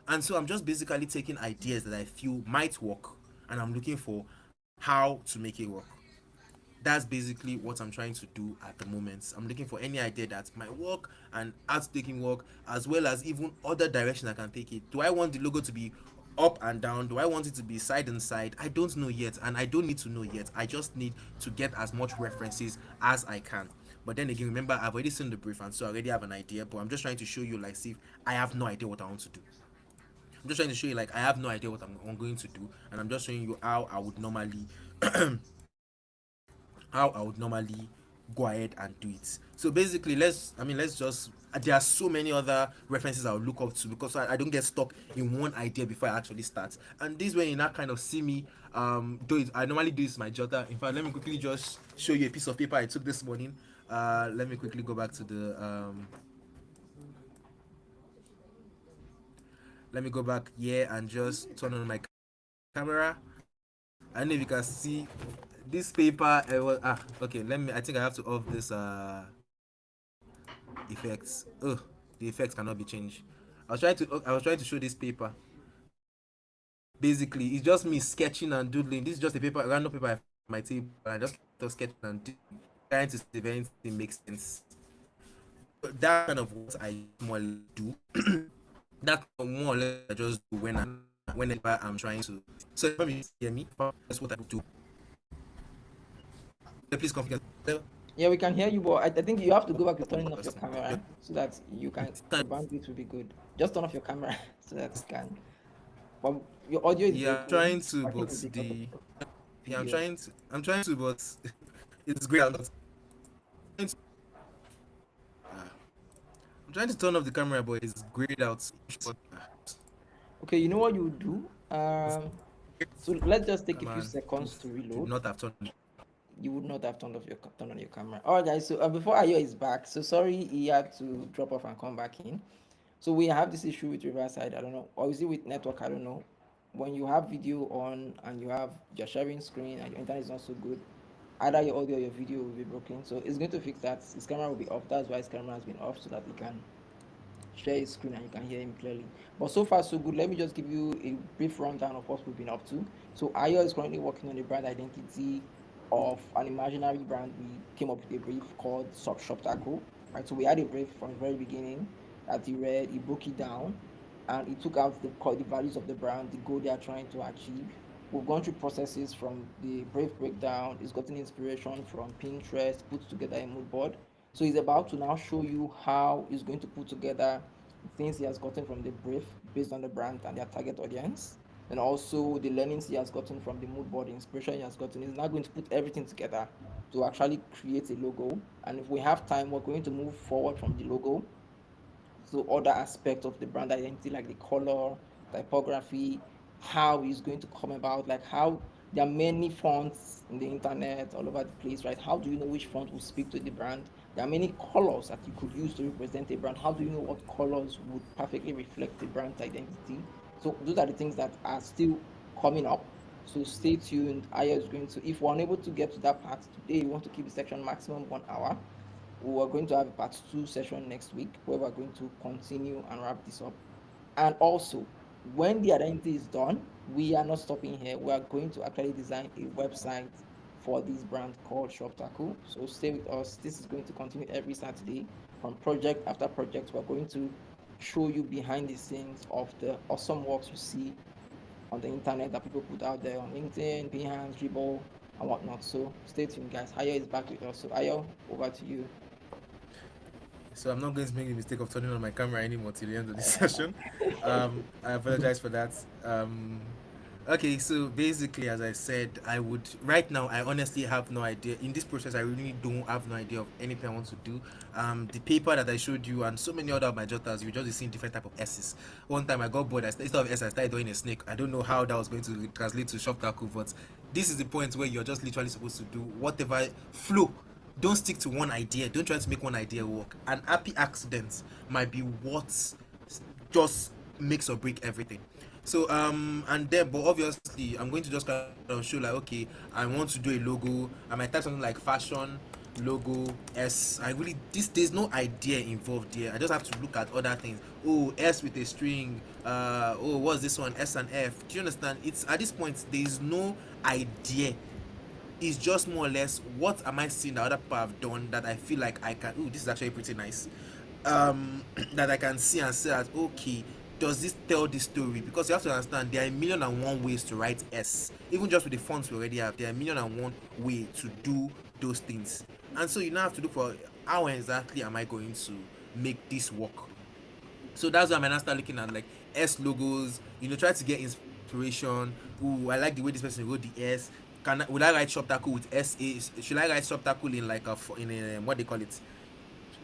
And so I'm just basically taking ideas that I feel might work, and I'm looking for how to make it work. That's basically what I'm trying to do at the moment. I'm looking for any idea that might work and art taking work, as well as even other directions I can take it. Do I want the logo to be up and down? Do I want it to be side and side? I don't know yet, and I don't need to know yet. I just need to get as much references as I can. But then again, remember, I've already seen the brief, and so I already have an idea. But I'm just trying to show you, like, see, if I have no idea what I want to do. I'm just trying to show you, like, I have no idea what I'm going to do, and I'm just showing you how I would normally go ahead and do it. So basically, let's just, there are so many other references I would look up to because I don't get stuck in one idea before I actually start. And this way, you not kind of see me do it. I normally do this with my jotter. In fact, let me quickly just show you a piece of paper I took this morning. Let me quickly go back to the let me go back here and just turn on my camera. I don't know if you can see this paper. Okay, I think I have to off this effects. The effects cannot be changed. I was trying to show this paper. Basically, it's just me sketching and doodling. This is just a paper, random paper I have on my table, and I just sketching and doodling, trying to see if anything makes sense. So that's kind of what I more or less do. That's more or less I just do whenever I'm trying to. So if you hear me, that's what I do. Please configure. Yeah, we can hear you, but I think you have to go back to turning off your camera so that you can, the bandwidth will be good. Just turn off your camera so that you can. But your audio is Yeah, I'm breaking. trying to, I think but it's because of the the yeah, video. I'm trying to, but it's great. I'm trying to turn off the camera, but it's grayed out. Okay, you know what you would do? So let's just take a few Man, seconds to should reload. not have turned. You would not have turned on your camera. All right, guys. So before Ayo is back, so sorry he had to drop off and come back in. So we have this issue with Riverside. I don't know, or is it with network? I don't know. When you have video on and you're sharing screen and your internet is not so good, either your audio or your video will be broken. So it's going to fix that. His camera will be off. That's why his camera has been off so that he can share his screen and you can hear him clearly. But so far so good. Let me just give you a brief rundown of what we've been up to. So Ayo is currently working on the brand identity of an imaginary brand. We came up with a brief called Sub Shop Taco. Right. So we had a brief from the very beginning that he read, he broke it down, and he took out the values of the brand, the goal they are trying to achieve. We've gone through processes from the brief breakdown. He's gotten inspiration from Pinterest, put together a mood board. So he's about to now show you how he's going to put together things he has gotten from the brief based on the brand and their target audience, and also the learnings he has gotten from the mood board, the inspiration he has gotten. He's now going to put everything together to actually create a logo. And if we have time, we're going to move forward from the logo to other aspects of the brand identity, like the color, typography, how it's going to come about, like how there are many fonts in the internet all over the place, right? How do you know which font will speak to the brand? There are many colors that you could use to represent a brand. How do you know what colors would perfectly reflect the brand identity? So those are the things that are still coming up. So stay tuned. Aya is going to, if we're unable to get to that part today, we want to keep the section maximum 1 hour. We are going to have a part two session next week where we're going to continue and wrap this up. And also, when the identity is done, we are not stopping here. We are going to actually design a website for this brand called Shop Taco. So stay with us. This is going to continue every Saturday from project after project. We're going to show you behind the scenes of the awesome works you see on the internet that people put out there on LinkedIn, Behance, Dribble, and whatnot. So stay tuned, guys. Ayo is back with us. So Ayo, over to you. So I'm not going to make the mistake of turning on my camera anymore till the end of this session. I apologize for that. Okay, so basically, as I said, I would right now. I honestly have no idea. In this process, I really don't have no idea of anything I want to do. The paper that I showed you and so many other of my jotters, you just be seeing different type of S's. One time I got bored. Instead of S, I started doing a snake. I don't know how that was going to translate to shop tackle, but this is the point where you're just literally supposed to do whatever flow. Don't stick to one idea. Don't try to make one idea work. An happy accident might be what just makes or break everything. So and then but obviously I'm going to just kind of show like, okay, I want to do a logo. I might type something like fashion logo S. I really this there's no idea involved here. I just have to look at other things. Oh, S with a string. Oh, what's this one? S and F. Do you understand? It's at this point there is no idea. It's just more or less what am I seeing that other people have done that I feel like I can. Oh, this is actually pretty nice. That I can see and say that okay, does this tell this story? Because you have to understand there are a million and one ways to write S. Even just with the fonts we already have, there are a million and one way to do those things. And so you now have to look for how exactly am I going to make this work. So that's why I'm now start looking at like S logos, try to get inspiration. Ooh, I like the way this person wrote the S. Would I write shop tackle with SA? Should I write shop tackle in like in a what they call it?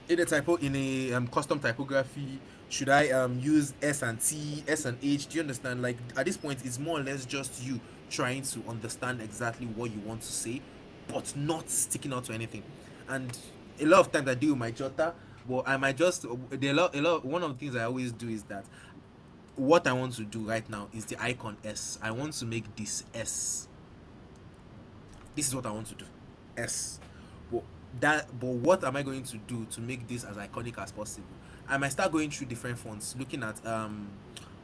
In a custom typography? Should I use S and T, S and H? Do you understand? Like at this point, it's more or less just you trying to understand exactly what you want to say, but not sticking out to anything. And a lot of times I deal with my jotter, but I might just a lot. One of the things I always do is that what I want to do right now is the icon S. I want to make this S. This is what I want to do. S. But but what am I going to do to make this as iconic as possible? I might start going through different fonts, looking at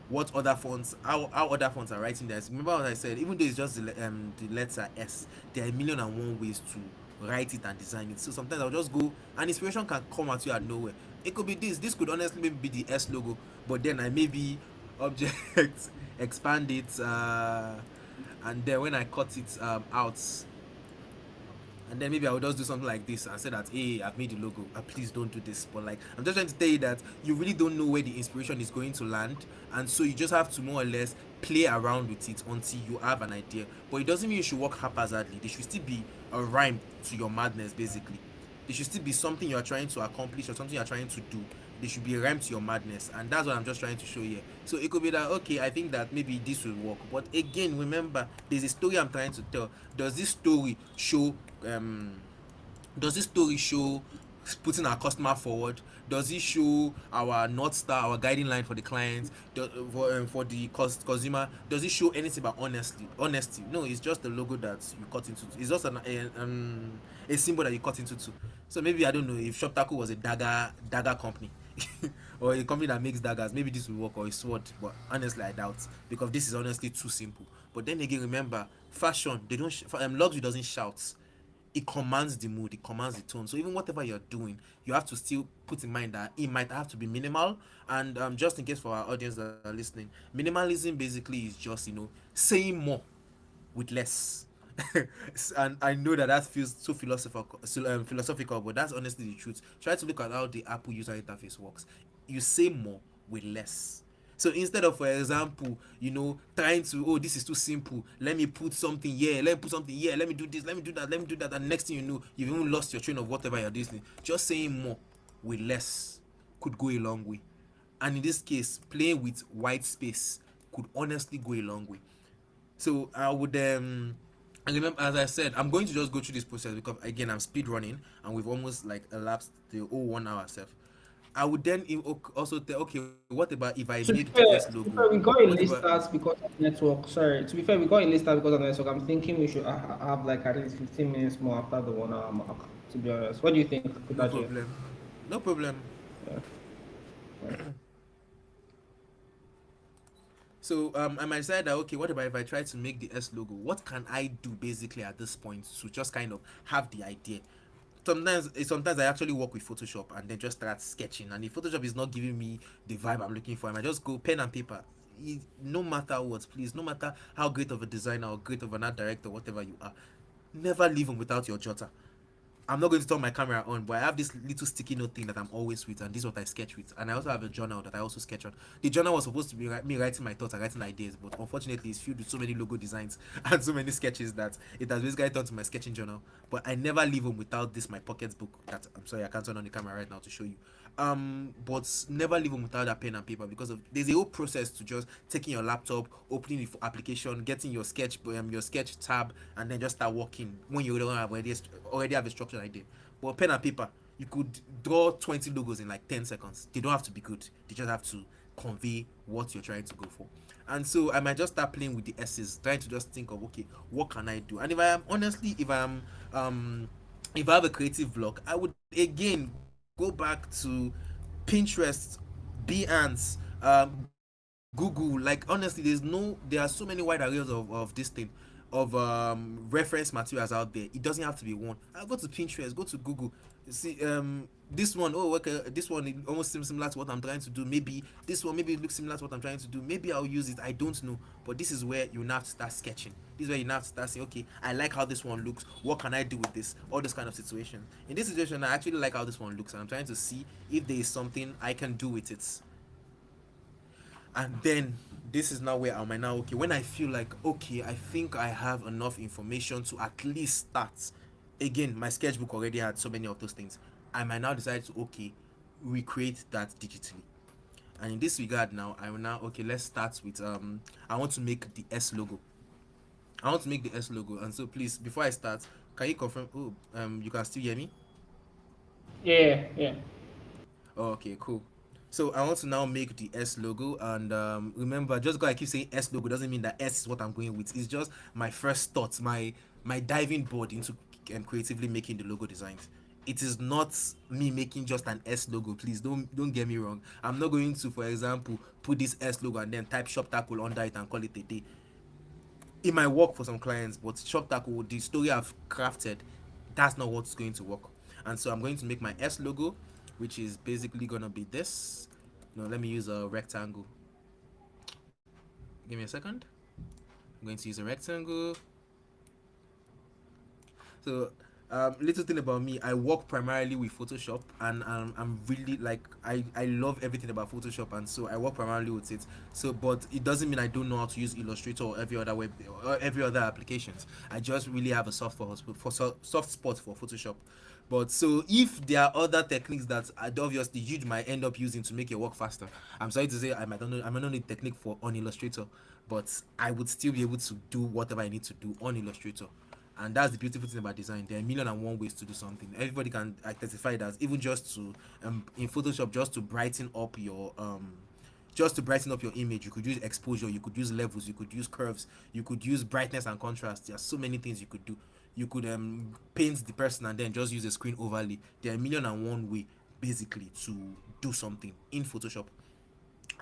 what other fonts, how other fonts are writing this. Remember what I said, even though it's just the letter S, there are a million and one ways to write it and design it. So sometimes I'll just go, and inspiration can come at you out of nowhere. It could be this could honestly maybe be the S logo, but then I maybe object expand it, and then when I cut it out, and then maybe I would just do something like this and say that, hey, I've made the logo. Please don't do this. But like, I'm just trying to tell you that you really don't know where the inspiration is going to land, and so you just have to more or less play around with it until you have an idea. But it doesn't mean you should work haphazardly. There should still be a rhyme to your madness, basically. There should still be something you are trying to accomplish or something you are trying to do. There should be a rhyme to your madness, and that's what I'm just trying to show here. So it could be that, okay, I think that maybe this will work, but again, remember, there's a story I'm trying to tell. Does this story show um does this story show putting our customer forward? Does it show our north star, our guiding line for the client, for the consumer? Does it show anything about honesty? No, it's just the logo that you cut into two. It's just a symbol that you cut into two. So maybe I don't know if Shop Taco was a dagger company or a company that makes daggers, maybe this will work, or a sword, but honestly I doubt, because this is honestly too simple. But then again, remember, fashion, they don't luxury doesn't shout. It commands the mood, it commands the tone. So even whatever you're doing, you have to still put in mind that it might have to be minimal. And just in case for our audience that are listening, minimalism basically is just saying more with less. And I know that feels so philosophical, but that's honestly the truth. Try to look at how the Apple user interface works. You say more with less. So instead of, for example, trying to, oh, this is too simple, let me put something here, let me put something here, let me do this, let me do that, let me do that, and next thing you know, you've even lost your train of whatever you're doing. Just saying more with less could go a long way. And in this case, playing with white space could honestly go a long way. So I would and remember, as I said, I'm going to just go through this process because again I'm speed running and we've almost like elapsed the whole 1 hour self. I would then also tell, okay, what about if I made the S logo? To be fair, we What got a about listers because of network. Sorry, to be fair, we got a listers because of network. I'm thinking we should have like at least 15 minutes more after the 1 hour mark. To be honest, what do you think, no Kutaje? problem? No problem. Yeah. Yeah. So I might decide that, okay, what about if I try to make the S logo? What can I do basically at this point to just kind of have the idea? Sometimes I actually work with Photoshop and then just start sketching. And if Photoshop is not giving me the vibe I'm looking for, I might just go pen and paper. No matter what, please, no matter how great of a designer or great of an art director, whatever you are, never leave them without your jotter. I'm not going to turn my camera on, but I have this little sticky note thing that I'm always with, and this is what I sketch with. And I also have a journal that I also sketch on. The journal was supposed to be me writing my thoughts and writing ideas, but unfortunately, it's filled with so many logo designs and so many sketches that it has basically turned to my sketching journal. But I never leave them without this my pocket book. That I'm sorry, I can't turn on the camera right now to show you. But never leave them without that pen and paper because of there's a whole process to just taking your laptop, opening the application, getting your sketch tab, and then just start working when you don't have already have a structured idea. But pen and paper, you could draw 20 logos in like 10 seconds. They don't have to be good. They just have to convey what you're trying to go for. And so I might just start playing with the S's, trying to just think of, okay, what can I do? And if I am honestly, if I have a creative block, I would again go back to Pinterest, Behance, Google. Like honestly, there are so many wide areas of this thing, of reference materials out there. It doesn't have to be one. I go to Pinterest, go to Google, see this one. Oh, okay, this one it almost seems similar to what I'm trying to do. Maybe this one, maybe it looks similar to what I'm trying to do. Maybe I'll use it. I don't know. But this is where you now have to start sketching. This is where you now have to start saying, okay, I like how this one looks. What can I do with this? All this kind of situation. In this situation, I actually like how this one looks, and I'm trying to see if there is something I can do with it. And then this is now where I might now, okay, when I feel like, okay, I think I have enough information to at least start. Again, my sketchbook already had so many of those things. I might now decide to, okay, recreate that digitally. And in this regard now, I will now, okay, let's start with I want to make the S logo. I want to make the S logo. And so please, before I start, can you confirm? Oh, you can still hear me? Yeah. Yeah. Oh, okay, cool. So I want to now make the S logo, and remember, just because I keep saying S logo doesn't mean that S is what I'm going with. It's just my first thoughts, my diving board into creatively making the logo designs. It is not me making just an S logo. Please don't get me wrong. I'm not going to, for example, put this S logo and then type shop tackle under it and call it a day. It might work for some clients, but shop tackle, the story I've crafted, that's not what's going to work. And so I'm going to make my S logo, which is basically gonna be this. No, let me use a rectangle. Give me a second. I'm going to use a rectangle. So little thing about me, I work primarily with Photoshop, and I'm really like I love everything about Photoshop, and so I work primarily with it. So but it doesn't mean I don't know how to use Illustrator or every other web or every other applications. I just really have a soft spot for Photoshop. But so if there are other techniques that obviously you might end up using to make your work faster, I'm sorry to say I might not need technique for on Illustrator, but I would still be able to do whatever I need to do on Illustrator. And that's the beautiful thing about design. There are a million and one ways to do something. Everybody can identify it as, even just to in Photoshop, just to brighten up your image. You could use exposure, you could use levels, you could use curves, you could use brightness and contrast. There are so many things you could do. You could paint the person and then just use a screen overlay. There are a million and one way basically to do something in Photoshop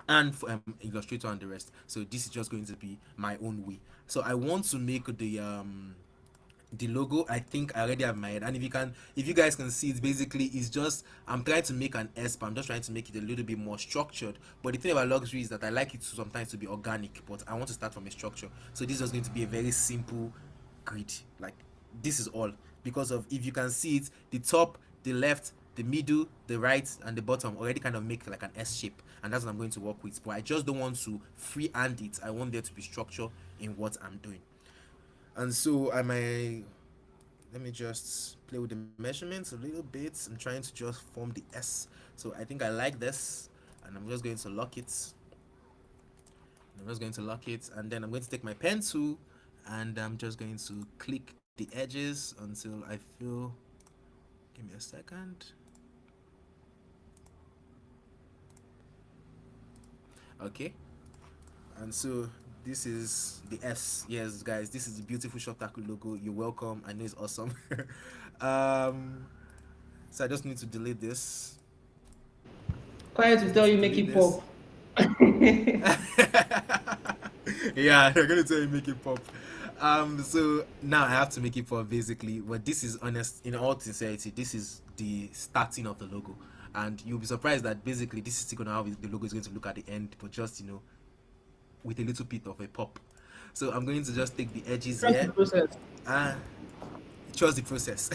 and for Illustrator and the rest. So this is just going to be my own way. So I want to make the logo. I think I already have my head, and if you guys can see, it basically is just, I'm trying to make an S, but I'm just trying to make it a little bit more structured. But the thing about luxury is that I like it to sometimes to be organic, but I want to start from a structure. So this is going to be a very simple grid. Like, this is all, because of, if you can see it, the top, the left, the middle, the right, and the bottom already kind of make like an S shape, and that's what I'm going to work with. But I just don't want to freehand it. I want there to be structure in what I'm doing. And so I might, let me just play with the measurements a little bit. I'm trying to just form the S. So I think I like this, and I'm just going to lock it. And then I'm going to take my pen tool, and I'm just going to click the edges until I feel, give me a second. Okay, and so this is the S. Yes, guys, this is the beautiful Shoptaku logo. You're welcome. I know it's awesome. um, so I just need to delete this. Quiet I will just need tell to you make delete it this. pop. Yeah, they're gonna tell you make it pop. So now I have to make it pop basically. But this is honest. In all sincerity, this is the starting of the logo, and you'll be surprised that basically this is still gonna how the logo is going to look at the end, but just with a little bit of a pop. So I'm going to just take the edges Trust the here process. and trust the process.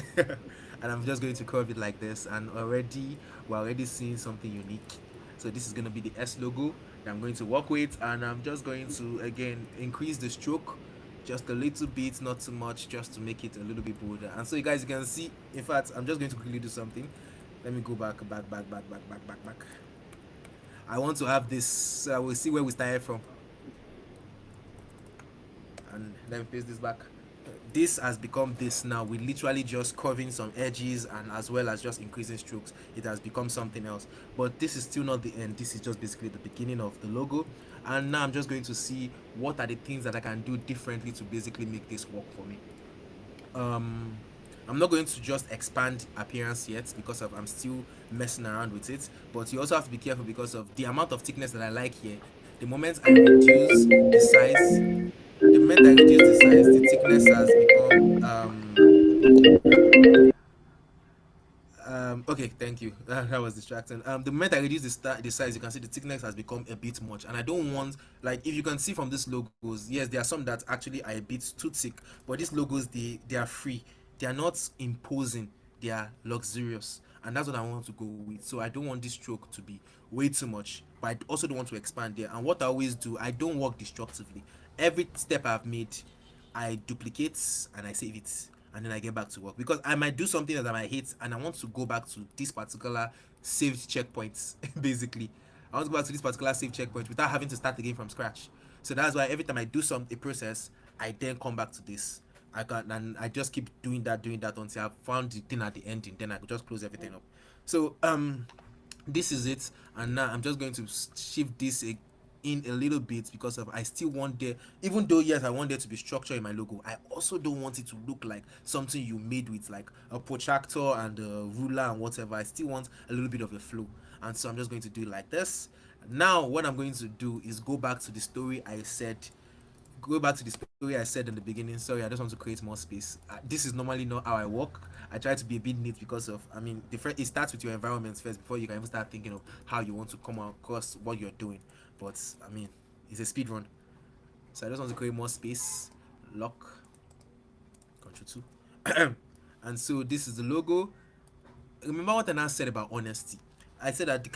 And I'm just going to curve it like this, and already we're already seeing something unique. So this is going to be the S logo that I'm going to work with, and I'm just going to again increase the stroke just a little bit, not too much, just to make it a little bit bolder. And so you guys, you can see, in fact, I'm just going to quickly do something. Let me go back. I want to have this, so we'll see where we started from, and let me paste this back. This has become this now. We literally just curving some edges, and as well as just increasing strokes, it has become something else. But this is still not the end. This is just basically the beginning of the logo, and now I'm just going to see what are the things that I can do differently to basically make this work for me. um I'm not going to just expand appearance yet because I'm still messing around with it. But you also have to be careful because of the amount of thickness that I like here. The moment I reduce the size, the thickness has become okay, thank you. That was distracting. The moment I reduce the size, you can see the thickness has become a bit much, and I don't want, like, if you can see from these logos, yes, there are some that actually are a bit too thick, but these logos, they are free, they are not imposing, they are luxurious, and that's what I want to go with. So I don't want this stroke to be way too much, but I also don't want to expand there. And what I always do, I don't work destructively. Every step I've made, I duplicate and I save it, and then I get back to work, because I might do something that I might hate and I want to go back to this particular saved checkpoints. Basically, I want to go back to this particular saved checkpoint without having to start again from scratch. So that's why every time I do a process, I then come back to this. I can, and I just keep doing that until I found the thing at the ending. Then I could just close everything up. So this is it, and now I'm just going to shift this in a little bit, because of I still want there, even though yes I want there to be structure in my logo, I also don't want it to look like something you made with like a protractor and a ruler and whatever. I still want a little bit of a flow, and so I'm just going to do it like this. Now what I'm going to do is go back to the story I said in the beginning. Sorry, I just want to create more space. This is normally not how I work. I try to be a bit neat because of, I mean, it starts with your environment first before you can even start thinking of how you want to come across what you're doing. But I mean, it's a speed run. So I just want to create more space. Lock, Control 2. And so this is the logo. Remember what I now said about honesty. I said that they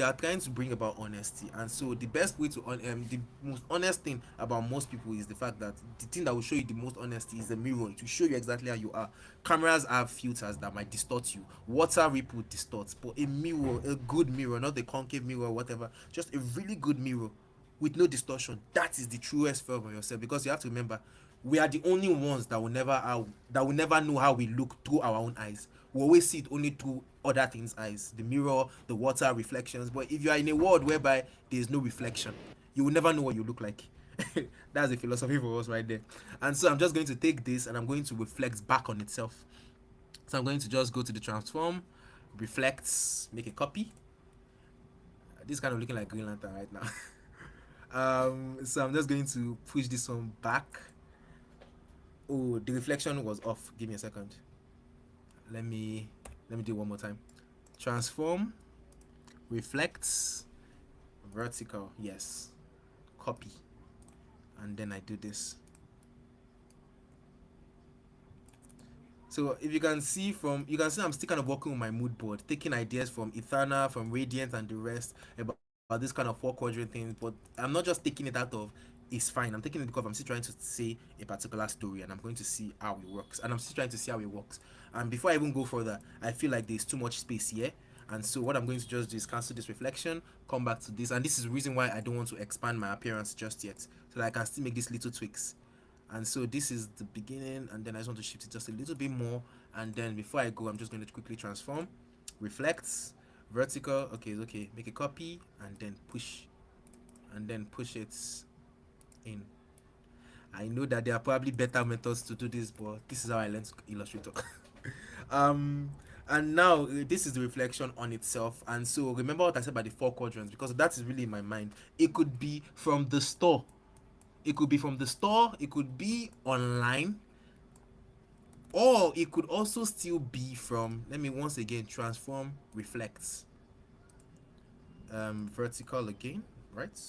are trying to bring about honesty, and so the best way to the most honest thing about most people is the fact that the thing that will show you the most honesty is the mirror. It will show you exactly how you are. Cameras have filters that might distort you. Water ripple distorts, but a mirror, a good mirror, not the concave mirror or whatever, just a really good mirror with no distortion, that is the truest form of yourself. Because you have to remember, we are the only ones that will never know how we look through our own eyes. We always see it only through other things' eyes, the mirror, the water reflections. But if you are in a world whereby there is no reflection, you will never know what you look like. That's the philosophy for us right there. And so I'm just going to take this and I'm going to reflect back on itself. So I'm going to just go to the transform, reflects, make a copy. This is kind of looking like Green Lantern right now. So I'm just going to push this one back. Oh, the reflection was off. Give me a second. Let me do it one more time. Transform, reflects, vertical, yes, copy, and then I do this. So if you can see I'm still kind of working with my mood board, taking ideas from Ethana, from Radiant, and the rest about this kind of 4 quadrant things. But I'm not just taking it out of it's fine. I'm taking it because I'm still trying to say a particular story, and I'm going to see how it works. And I'm still trying to see how it works. And before I even go further, I feel like there's too much space here. And so what I'm going to just do is cancel this reflection, come back to this, and this is the reason why I don't want to expand my appearance just yet, so that I can still make these little tweaks. And so this is the beginning, and then I just want to shift it just a little bit more. And then before I go, I'm just going to quickly transform, reflects, vertical, okay, it's okay, make a copy, and then push. and then push it in. I know that there are probably better methods to do this, but this is how I learned Illustrator. um, and now this is the reflection on itself. And so remember what I said about the four quadrants, because that is really in my mind. It could be from the store. It could be from the store. It could be online, or it could also still be from. Let me once again transform, reflects. Vertical again, right?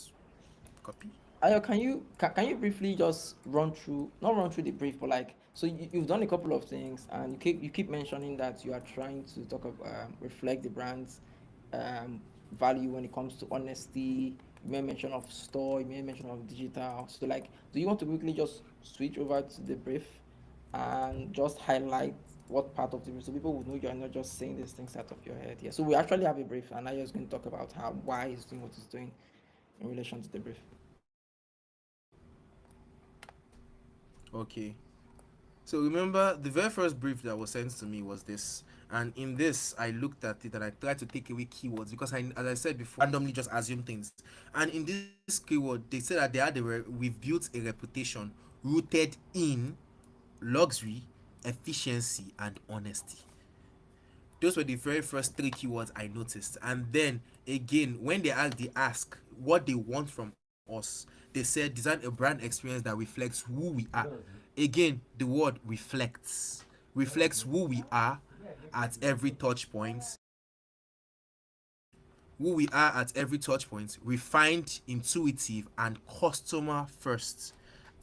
Copy. Ayo, can you briefly just run through, not run through the brief, but like, so you've done a couple of things, and you keep mentioning that you are trying to talk about, reflect the brand's value when it comes to honesty. You made mention of store, you made mention of digital. So like, do you want to quickly just switch over to the brief and just highlight what part of the brief, so people would know you are not just saying these things out of your head? Yeah. So we actually have a brief, and Ayo is going to talk about how why he's doing what he's doing in relation to the brief. Okay. So remember, the very first brief that was sent to me was this, and in this I looked at it and I tried to take away keywords, because as I said before, randomly just assume things. And in this keyword, they said that we've built a reputation rooted in luxury, efficiency, and honesty. Those were the very first three keywords I noticed. And then again, when they ask what they want from us, they said design a brand experience that reflects who we are. Again, the word reflects who we are at every touch point. Who we are at every touch point, refined, intuitive, and customer first.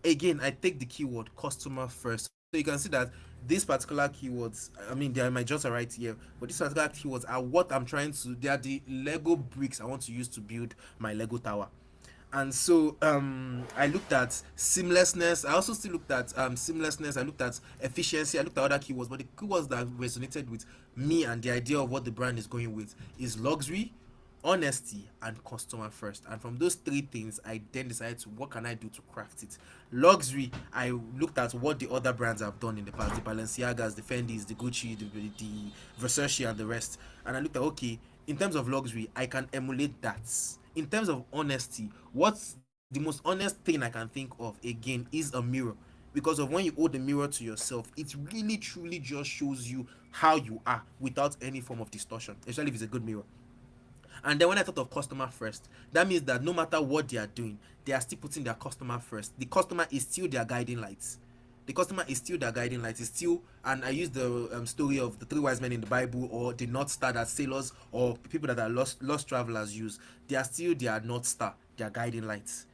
Again, I take the keyword customer first. So you can see that these particular keywords, I mean, they are my just right here, but these particular keywords are what I'm trying to, they are the Lego bricks I want to use to build my Lego tower. And so I looked at seamlessness. I also still looked at seamlessness. I looked at efficiency. I looked at other keywords, but the keywords that resonated with me and the idea of what the brand is going with is luxury, honesty, and customer first. And from those three things, I then decided to what can I do to craft it. Luxury, I looked at what the other brands have done in the past, the Balenciagas, the Fendis, the Gucci, the Versace, and the rest. And I looked at, okay, in terms of luxury, I can emulate that. In terms of honesty, what's the most honest thing I can think of again is a mirror, because of when you hold the mirror to yourself, it really truly just shows you how you are without any form of distortion, especially if it's a good mirror. And then when I thought of customer first, that means that no matter what they are doing, they are still putting their customer first. The customer is still their guiding lights. The customer is still their guiding light. It's still, and I use the story of the three wise men in the Bible, or the North Star that sailors or people that are lost travelers use. They are still their North Star, their guiding lights.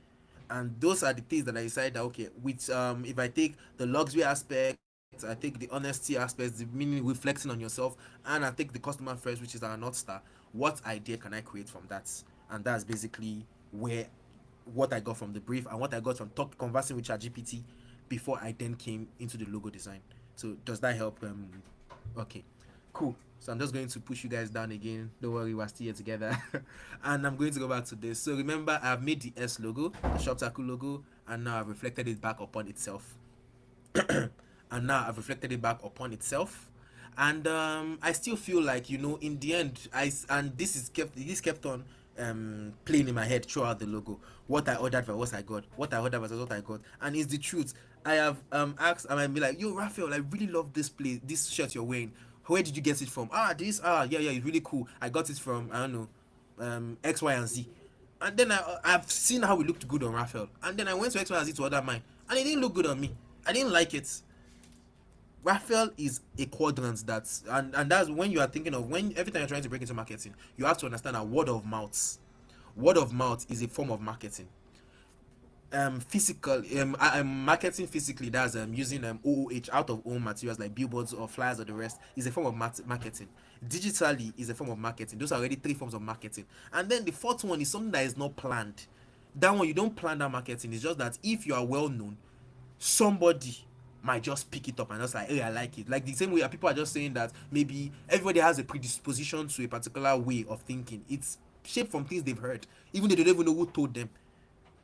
And those are the things that I decided that, okay, with if I take the luxury aspect, I take the honesty aspects, the meaning reflecting on yourself, and I take the customer first, which is our North Star. What idea can I create from that? And that's basically where what I got from the brief and what I got from conversing with ChatGPT before I then came into the logo design. So does that help? Okay, cool. So I'm just going to push you guys down again. Don't worry, we're still here together. And I'm going to go back to this. So remember, I've made the S logo, the Shop Tackle logo, and now I've reflected it back upon itself. And I still feel like, in the end, this kept on playing in my head throughout the logo. What I ordered versus what I got, what I ordered versus what I got. And it's the truth. I have asked, I might be like, yo, Raphael, I really love this shirt you're wearing. Where did you get it from? Yeah, it's really cool. I got it from, I don't know, X, Y, and Z. And then I've seen how it looked good on Raphael. And then I went to X, Y, and Z to order mine, and it didn't look good on me. I didn't like it. Raphael is a quadrant and that's when you are thinking of, when every time you're trying to break into marketing, you have to understand that word of mouth is a form of marketing. Physical marketing physically, that's using OOH, out of home materials like billboards or flyers or the rest, is a form of marketing. Digitally is a form of marketing. Those are already three forms of marketing. And then the fourth one is something that is not planned. That one, you don't plan that marketing. It's just that if you are well known, somebody might just pick it up and just like, hey, I like it. Like the same way people are just saying that maybe everybody has a predisposition to a particular way of thinking. It's shaped from things they've heard, even though they don't even know who told them.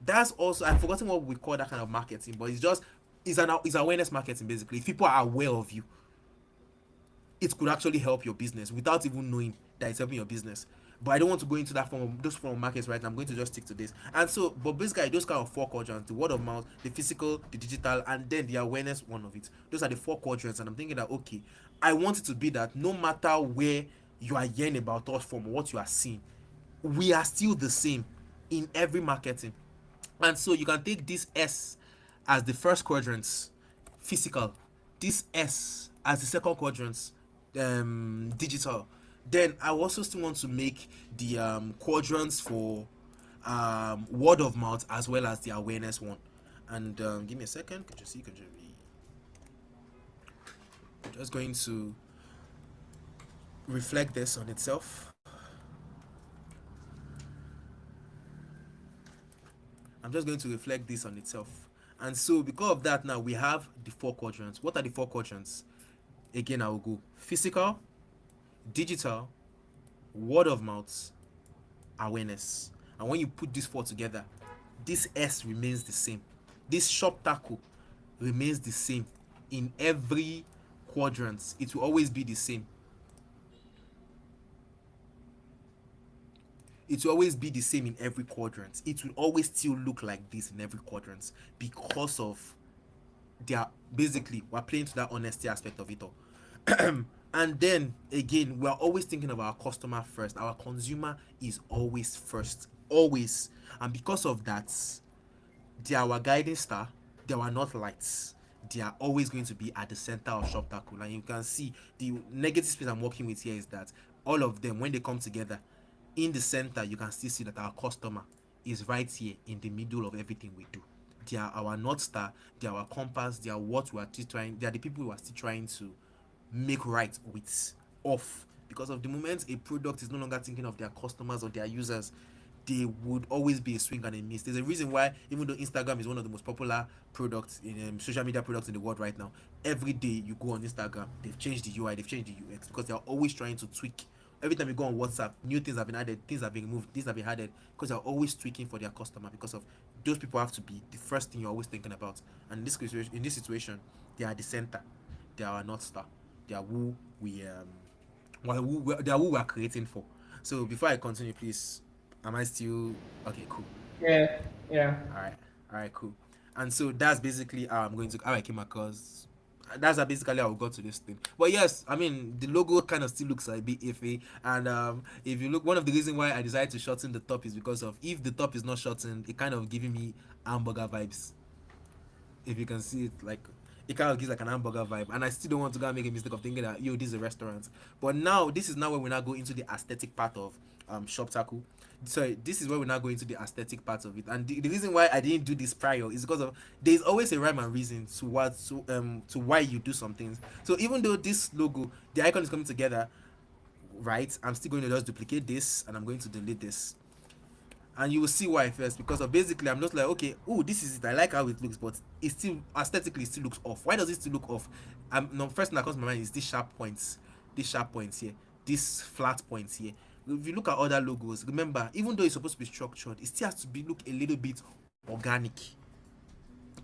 That's also, I've forgotten what we call that kind of marketing, but it's awareness marketing basically. If people are aware of you, it could actually help your business without even knowing that it's helping your business. but I don't want to go into those form of markets right now. I'm going to just stick to this. And so, but basically, those kind of four quadrants: the word of mouth, the physical, the digital, and then the awareness one of it. Those are the four quadrants. And I'm thinking that okay, I want it to be that no matter where you are hearing about us from, what you are seeing, we are still the same in every marketing. And so you can take this S as the first quadrant, physical, this S as the second quadrant, digital. Then I also still want to make the quadrants for word of mouth as well as the awareness one. And give me a second. Could you see? Could you be just going to reflect this on itself? I'm just going to reflect this on itself. And so because of that, now we have the four quadrants. What are the four quadrants? Again, I will go physical, digital, word of mouth, awareness. And when you put these four together, this S remains the same. This shop tackle remains the same in every quadrant. It will always be the same. It will always be the same in every quadrant. It will always still look like this in every quadrant because of they are basically we're playing to that honesty aspect of it all. And then again, we're always thinking of our customer first. Our consumer is always first, always. And because of that, they are our guiding star. They are not lights. They are always going to be at the center of shop tackle. And you can see the negative space I'm working with here is that all of them, when they come together in the center, you can still see that our customer is right here in the middle of everything we do. They are our north star, they are our compass, they are what we are still trying, they are the people who are still trying to make right with off. Because of the moment a product is no longer thinking of their customers or their users, they would always be a swing and a miss. There's a reason why, even though Instagram is one of the most popular products in social media products in the world right now, every day you go on Instagram, they've changed the UI, they've changed the UX because they're always trying to tweak. Every time you go on WhatsApp, new things have been added, things have been removed, things have been added because they're always tweaking for their customer. Because of those people have to be the first thing you're always thinking about. And in this situation, they are the center, they are our north star, they are who they are who we are creating for. So before I continue, please, am I still okay? Cool. Yeah, yeah. All right, cool. And so that's basically how I came across. That's basically how we got to this thing. But yes, I mean the logo kind of still looks like a bit iffy. And if you look, one of the reasons why I decided to shorten the top is because of if the top is not shortened, it kind of giving me hamburger vibes. If you can see it, like it kind of gives like an hamburger vibe. And I still don't want to go and make a mistake of thinking that yo, this is a restaurant. But now this is now when we now go into the aesthetic part of shop tackle. Sorry, this is where we now go into the aesthetic part of it. And the reason why I didn't do this prior is because of there's always a rhyme and reason to why you do some things. So even though this logo, the icon is coming together, right? I'm still going to just duplicate this and I'm going to delete this, and you will see why first, because of basically I'm just like, okay, oh, this is it, I like how it looks, but it still aesthetically it still looks off. Why does it still look off? No, first thing that comes to my mind is these sharp points here, these flat points here. If you look at other logos, remember, even though it's supposed to be structured, it still has to be look a little bit organic,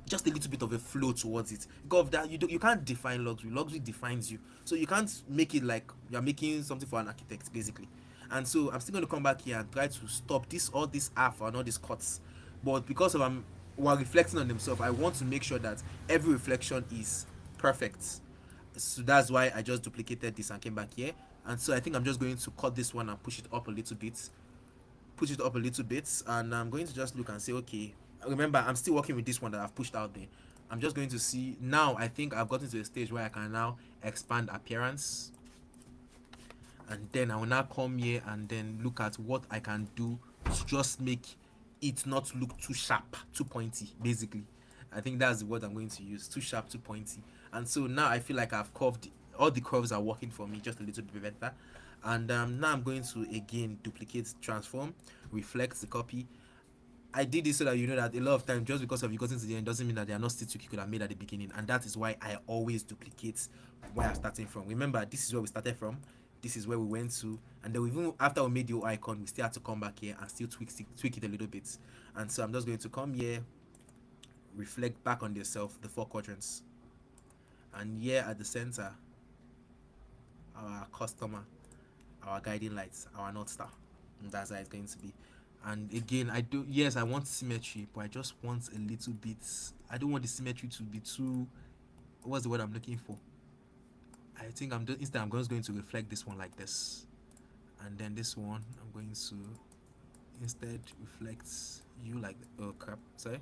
just a little bit of a flow towards it. Because of that, you can't define luxury defines you, so you can't make it like you're making something for an architect basically. And so I'm still going to come back here and try to stop this all this half and all these cuts, but because of while reflecting on themselves, I want to make sure that every reflection is perfect. So that's why I just duplicated this and came back here. And so I think I'm just going to cut this one and push it up a little bit, and I'm going to just look and say, okay, remember I'm still working with this one that I've pushed out there. I'm just going to see now. I think I've gotten to a stage where I can now expand appearance, and then I will now come here and then look at what I can do to just make it not look too sharp, too pointy basically. I think that's the word I'm going to use, too sharp, too pointy. And so now I feel like I've curved, all the curves are working for me just a little bit better. And now I'm going to again duplicate, transform, reflect the copy. I did this so that you know that a lot of times, just because of you gotten to the end doesn't mean that they are not still tweaks you could have made at the beginning. And that is why I always duplicate where I'm starting from. Remember, this is where we started from, this is where we went to, and then even after we made the icon, we still had to come back here and still tweak it a little bit. And so I'm just going to come here, reflect back on yourself, the four quadrants, and here at the center, our customer, our guiding lights, our north star. That's how it's going to be. And again, I do, yes, I want symmetry, but I just want a little bit. I don't want the symmetry to be too. What's the word I'm looking for? I think I'm just instead I'm just going to reflect this one like this, and then this one I'm going to instead reflect you like, oh crap, sorry.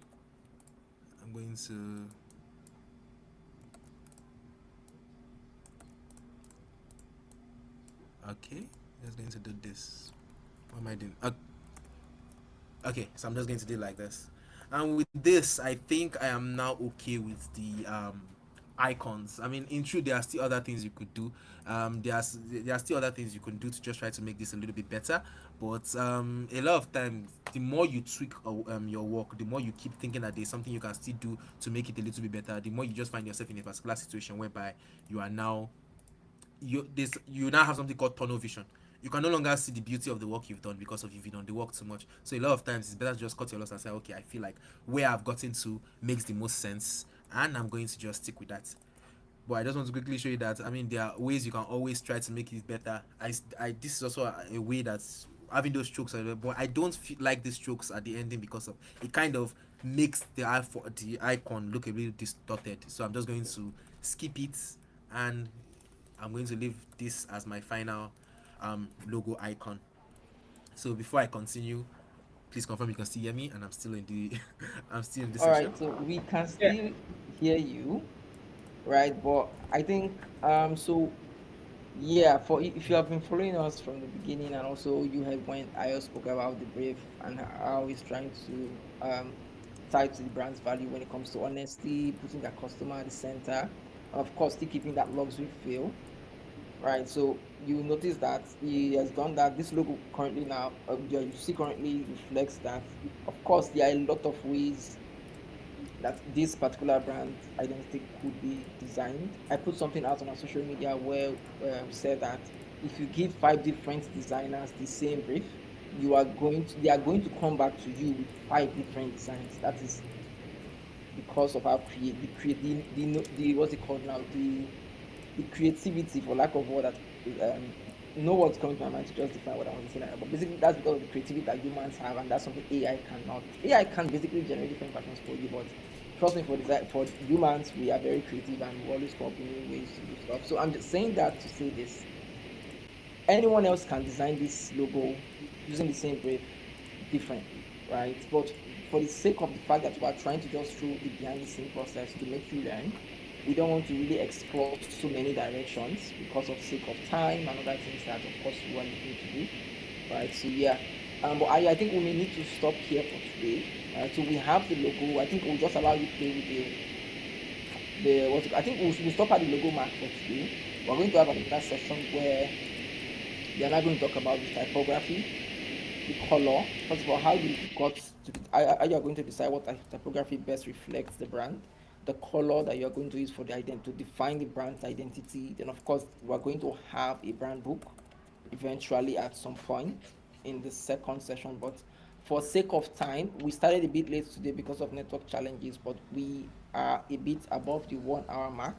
I'm going to, okay, just going to do this. What am I doing? Okay, so I'm just going to do it like this. And with this, I think I am now okay with the icons. I mean, in truth, there are still other things you could do. There are still other things you can do to just try to make this a little bit better. But a lot of times, the more you tweak your work, the more you keep thinking that there's something you can still do to make it a little bit better, the more you just find yourself in a particular situation whereby you are now you now have something called tunnel vision. You can no longer see the beauty of the work you've done because of you've done the work too much. So a lot of times it's better to just cut your loss and say, okay, I feel like where I've gotten to makes the most sense, and I'm going to just stick with that. But I just want to quickly show you that, I mean, there are ways you can always try to make it better. This is also a way that's having those strokes, but I don't feel like the strokes at the ending because of it kind of makes the icon look a little distorted. So I'm just going to skip it, and I'm going to leave this as my final logo icon. So before I continue, please confirm you can still hear me, and I'm still in the I'm still in this All session. right, so we can Yeah. still hear you, right? But I think so yeah, for if you have been following us from the beginning, and also you have when I spoke about the brief and how he's trying to tie to the brand's value when it comes to honesty, putting the customer at the center, and of course still keeping that luxury feel, right? So you notice that he has done that. This logo currently now, yeah, you see currently reflects that. Of course, there are a lot of ways that this particular brand identity could be designed. I put something out on our social media where we said that if you give five different designers the same brief, they are going to come back to you with five different designs. That is because of how the what's it called now, the creativity, for lack of word, that know what's coming to my mind to just define what I want to say now. But basically that's because of the creativity that humans have, and that's something AI cannot. AI can basically generate different patterns for you, but trust me, for design, for humans, we are very creative and we always come up with new ways to do stuff. So I'm just saying that to say this: anyone else can design this logo using the same brief differently, right? But for the sake of the fact that we are trying to just show the behind the scene process to make you learn, we don't want to really explore so many directions because of sake of time and other things that of course we are looking to do, right? So yeah, but I think we may need to stop here for today. So we have the logo. I think we'll just allow you play with I think we'll stop at the logo mark for today. We're going to have another session where we are now going to talk about the typography, the color. First of all, how you got to how you are going to decide what typography best reflects the brand, the color that you are going to use for the identity to define the brand's identity. Then, of course, we are going to have a brand book eventually at some point in the second session. But for sake of time, we started a bit late today because of network challenges, but we are a bit above the 1 hour mark,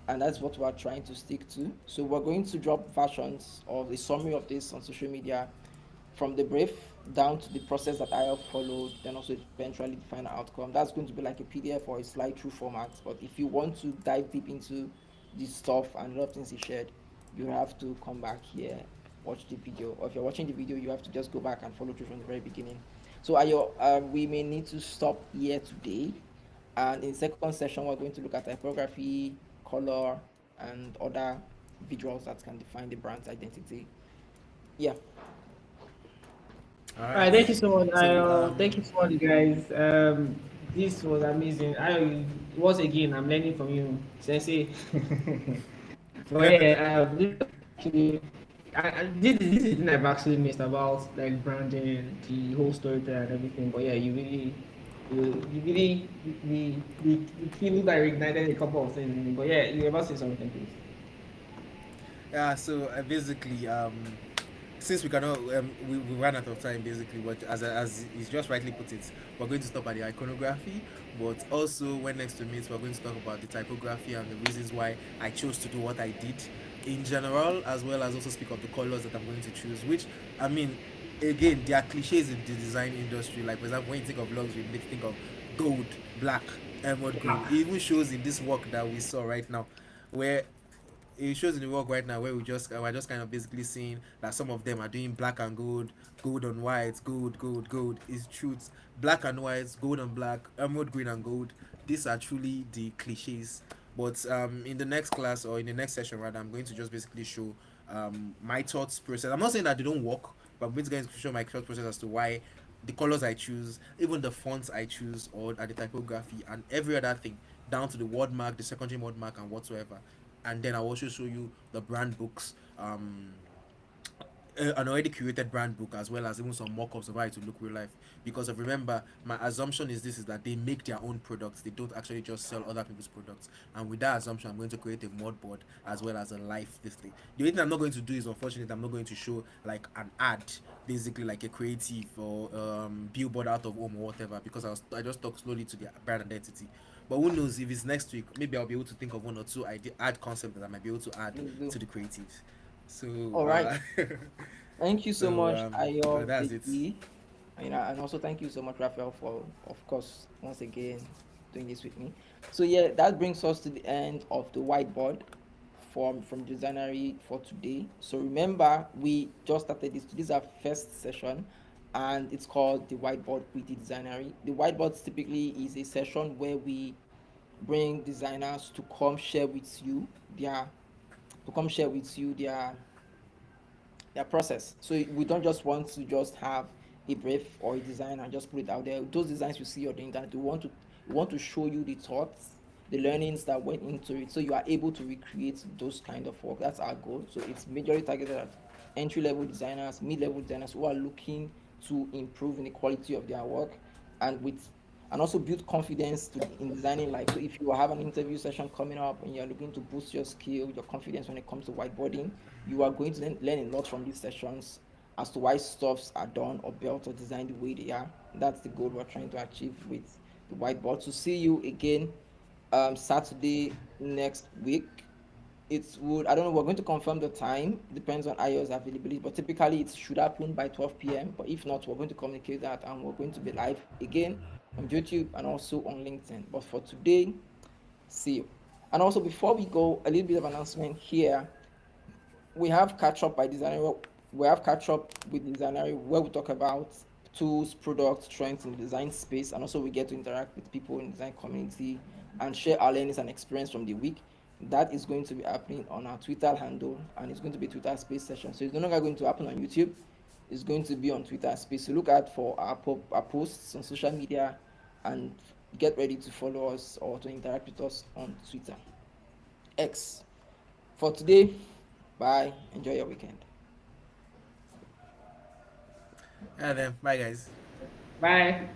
and that's what we're trying to stick to. So we're going to drop versions of a summary of this on social media, from the brief down to the process that I have followed, then also eventually the final outcome. That's going to be like a PDF or a slide through format. But if you want to dive deep into this stuff and a lot of things he shared, you have to come back here, watch the video. Or if you're watching the video, you have to just go back and follow through from the very beginning. So we may need to stop here today. And in second session, we're going to look at typography, color, and other visuals that can define the brand's identity. Yeah. All All right, right. thank you so much. So Thank you so much, guys. This was amazing. Once again, I'm learning from you, Sensei. But yeah, this was actually, this is the thing I've actually missed about like branding, the whole storytelling and everything. But yeah, you really, the key look like ignited a couple of things. In me. But yeah, you were about to say something, please. yeah, so basically, since we cannot, we ran out of time basically. But as he's just rightly put it, we're going to stop at the iconography. But also, when next to meet, we're going to talk about the typography and the reasons why I chose to do what I did in general, as well as also speak of the colors that I'm going to choose. Which, I mean, again, there are cliches in the design industry. Like for example, when you think of luxury, you think of gold, black, emerald green. It even shows in this work that we saw right now, where it shows in the work right now where we're just kind of basically seeing that some of them are doing black and gold, gold on white, gold is truth, black and white, gold and black, emerald green and gold. These are truly the cliches. But in the next class, or in the next session rather, I'm going to just basically show my thoughts process. I'm not saying that they don't work, but I'm going to show my thought process as to why the colors I choose, even the fonts I choose, or the typography and every other thing, down to the word mark, the secondary word mark, and whatsoever. And then I'll also show you the brand books, an already curated brand book, as well as even some mock-ups of how it will look real life. Because of, remember, my assumption is this, is that they make their own products, they don't actually just sell other people's products. And with that assumption, I'm going to create a mod board as well as a live this thing. The only thing I'm not going to do is, unfortunately, I'm not going to show like an ad, basically like a creative or billboard out of home or whatever, because I just talk slowly to the brand identity. But who knows, if it's next week, maybe I'll be able to think of one or two ad concept that I might be able to add Please do. to the creatives. So All right. Thank you so so much, that's it. Ayodeji. And also thank you so much, Raphael, for, of course, once again doing this with me. So yeah, that brings us to the end of the whiteboard from Designery for today. So remember, we just started this. This is our first session, and it's called the whiteboard with the Designery. The whiteboard typically is a session where we bring designers to come share with you their process. So we don't just want to just have a brief or a design and just put it out there. Those designs you see on the internet, we want to show you the thoughts, the learnings that went into it, so you are able to recreate those kind of work. That's our goal. So it's majorly targeted at entry level designers, mid level designers who are looking to improve in the quality of their work, and with and also build confidence in designing life. So if you have an interview session coming up and you're looking to boost your skill, your confidence when it comes to whiteboarding, you are going to learn a lot from these sessions as to why stuffs are done or built or designed the way they are. That's the goal we're trying to achieve with the whiteboard. So see you again Saturday next week. I don't know, we're going to confirm the time. It depends on iOS availability, but typically it should happen by 12 p.m. But if not, we're going to communicate that, and we're going to be live again on YouTube and also on LinkedIn. But for today, see you. And also, before we go, a little bit of announcement here. We have catch up by designer. We have catch up with designer where we talk about tools, products, trends in the design space, and also we get to interact with people in the design community and share our learnings and experience from the week. That is going to be happening on our Twitter handle, and it's going to be Twitter Space session. So it's no longer going to happen on YouTube. It's going to be on Twitter Space. So look out for our posts on social media, and get ready to follow us or to interact with us on Twitter X. For today, bye. Enjoy your weekend. And then bye guys. Bye.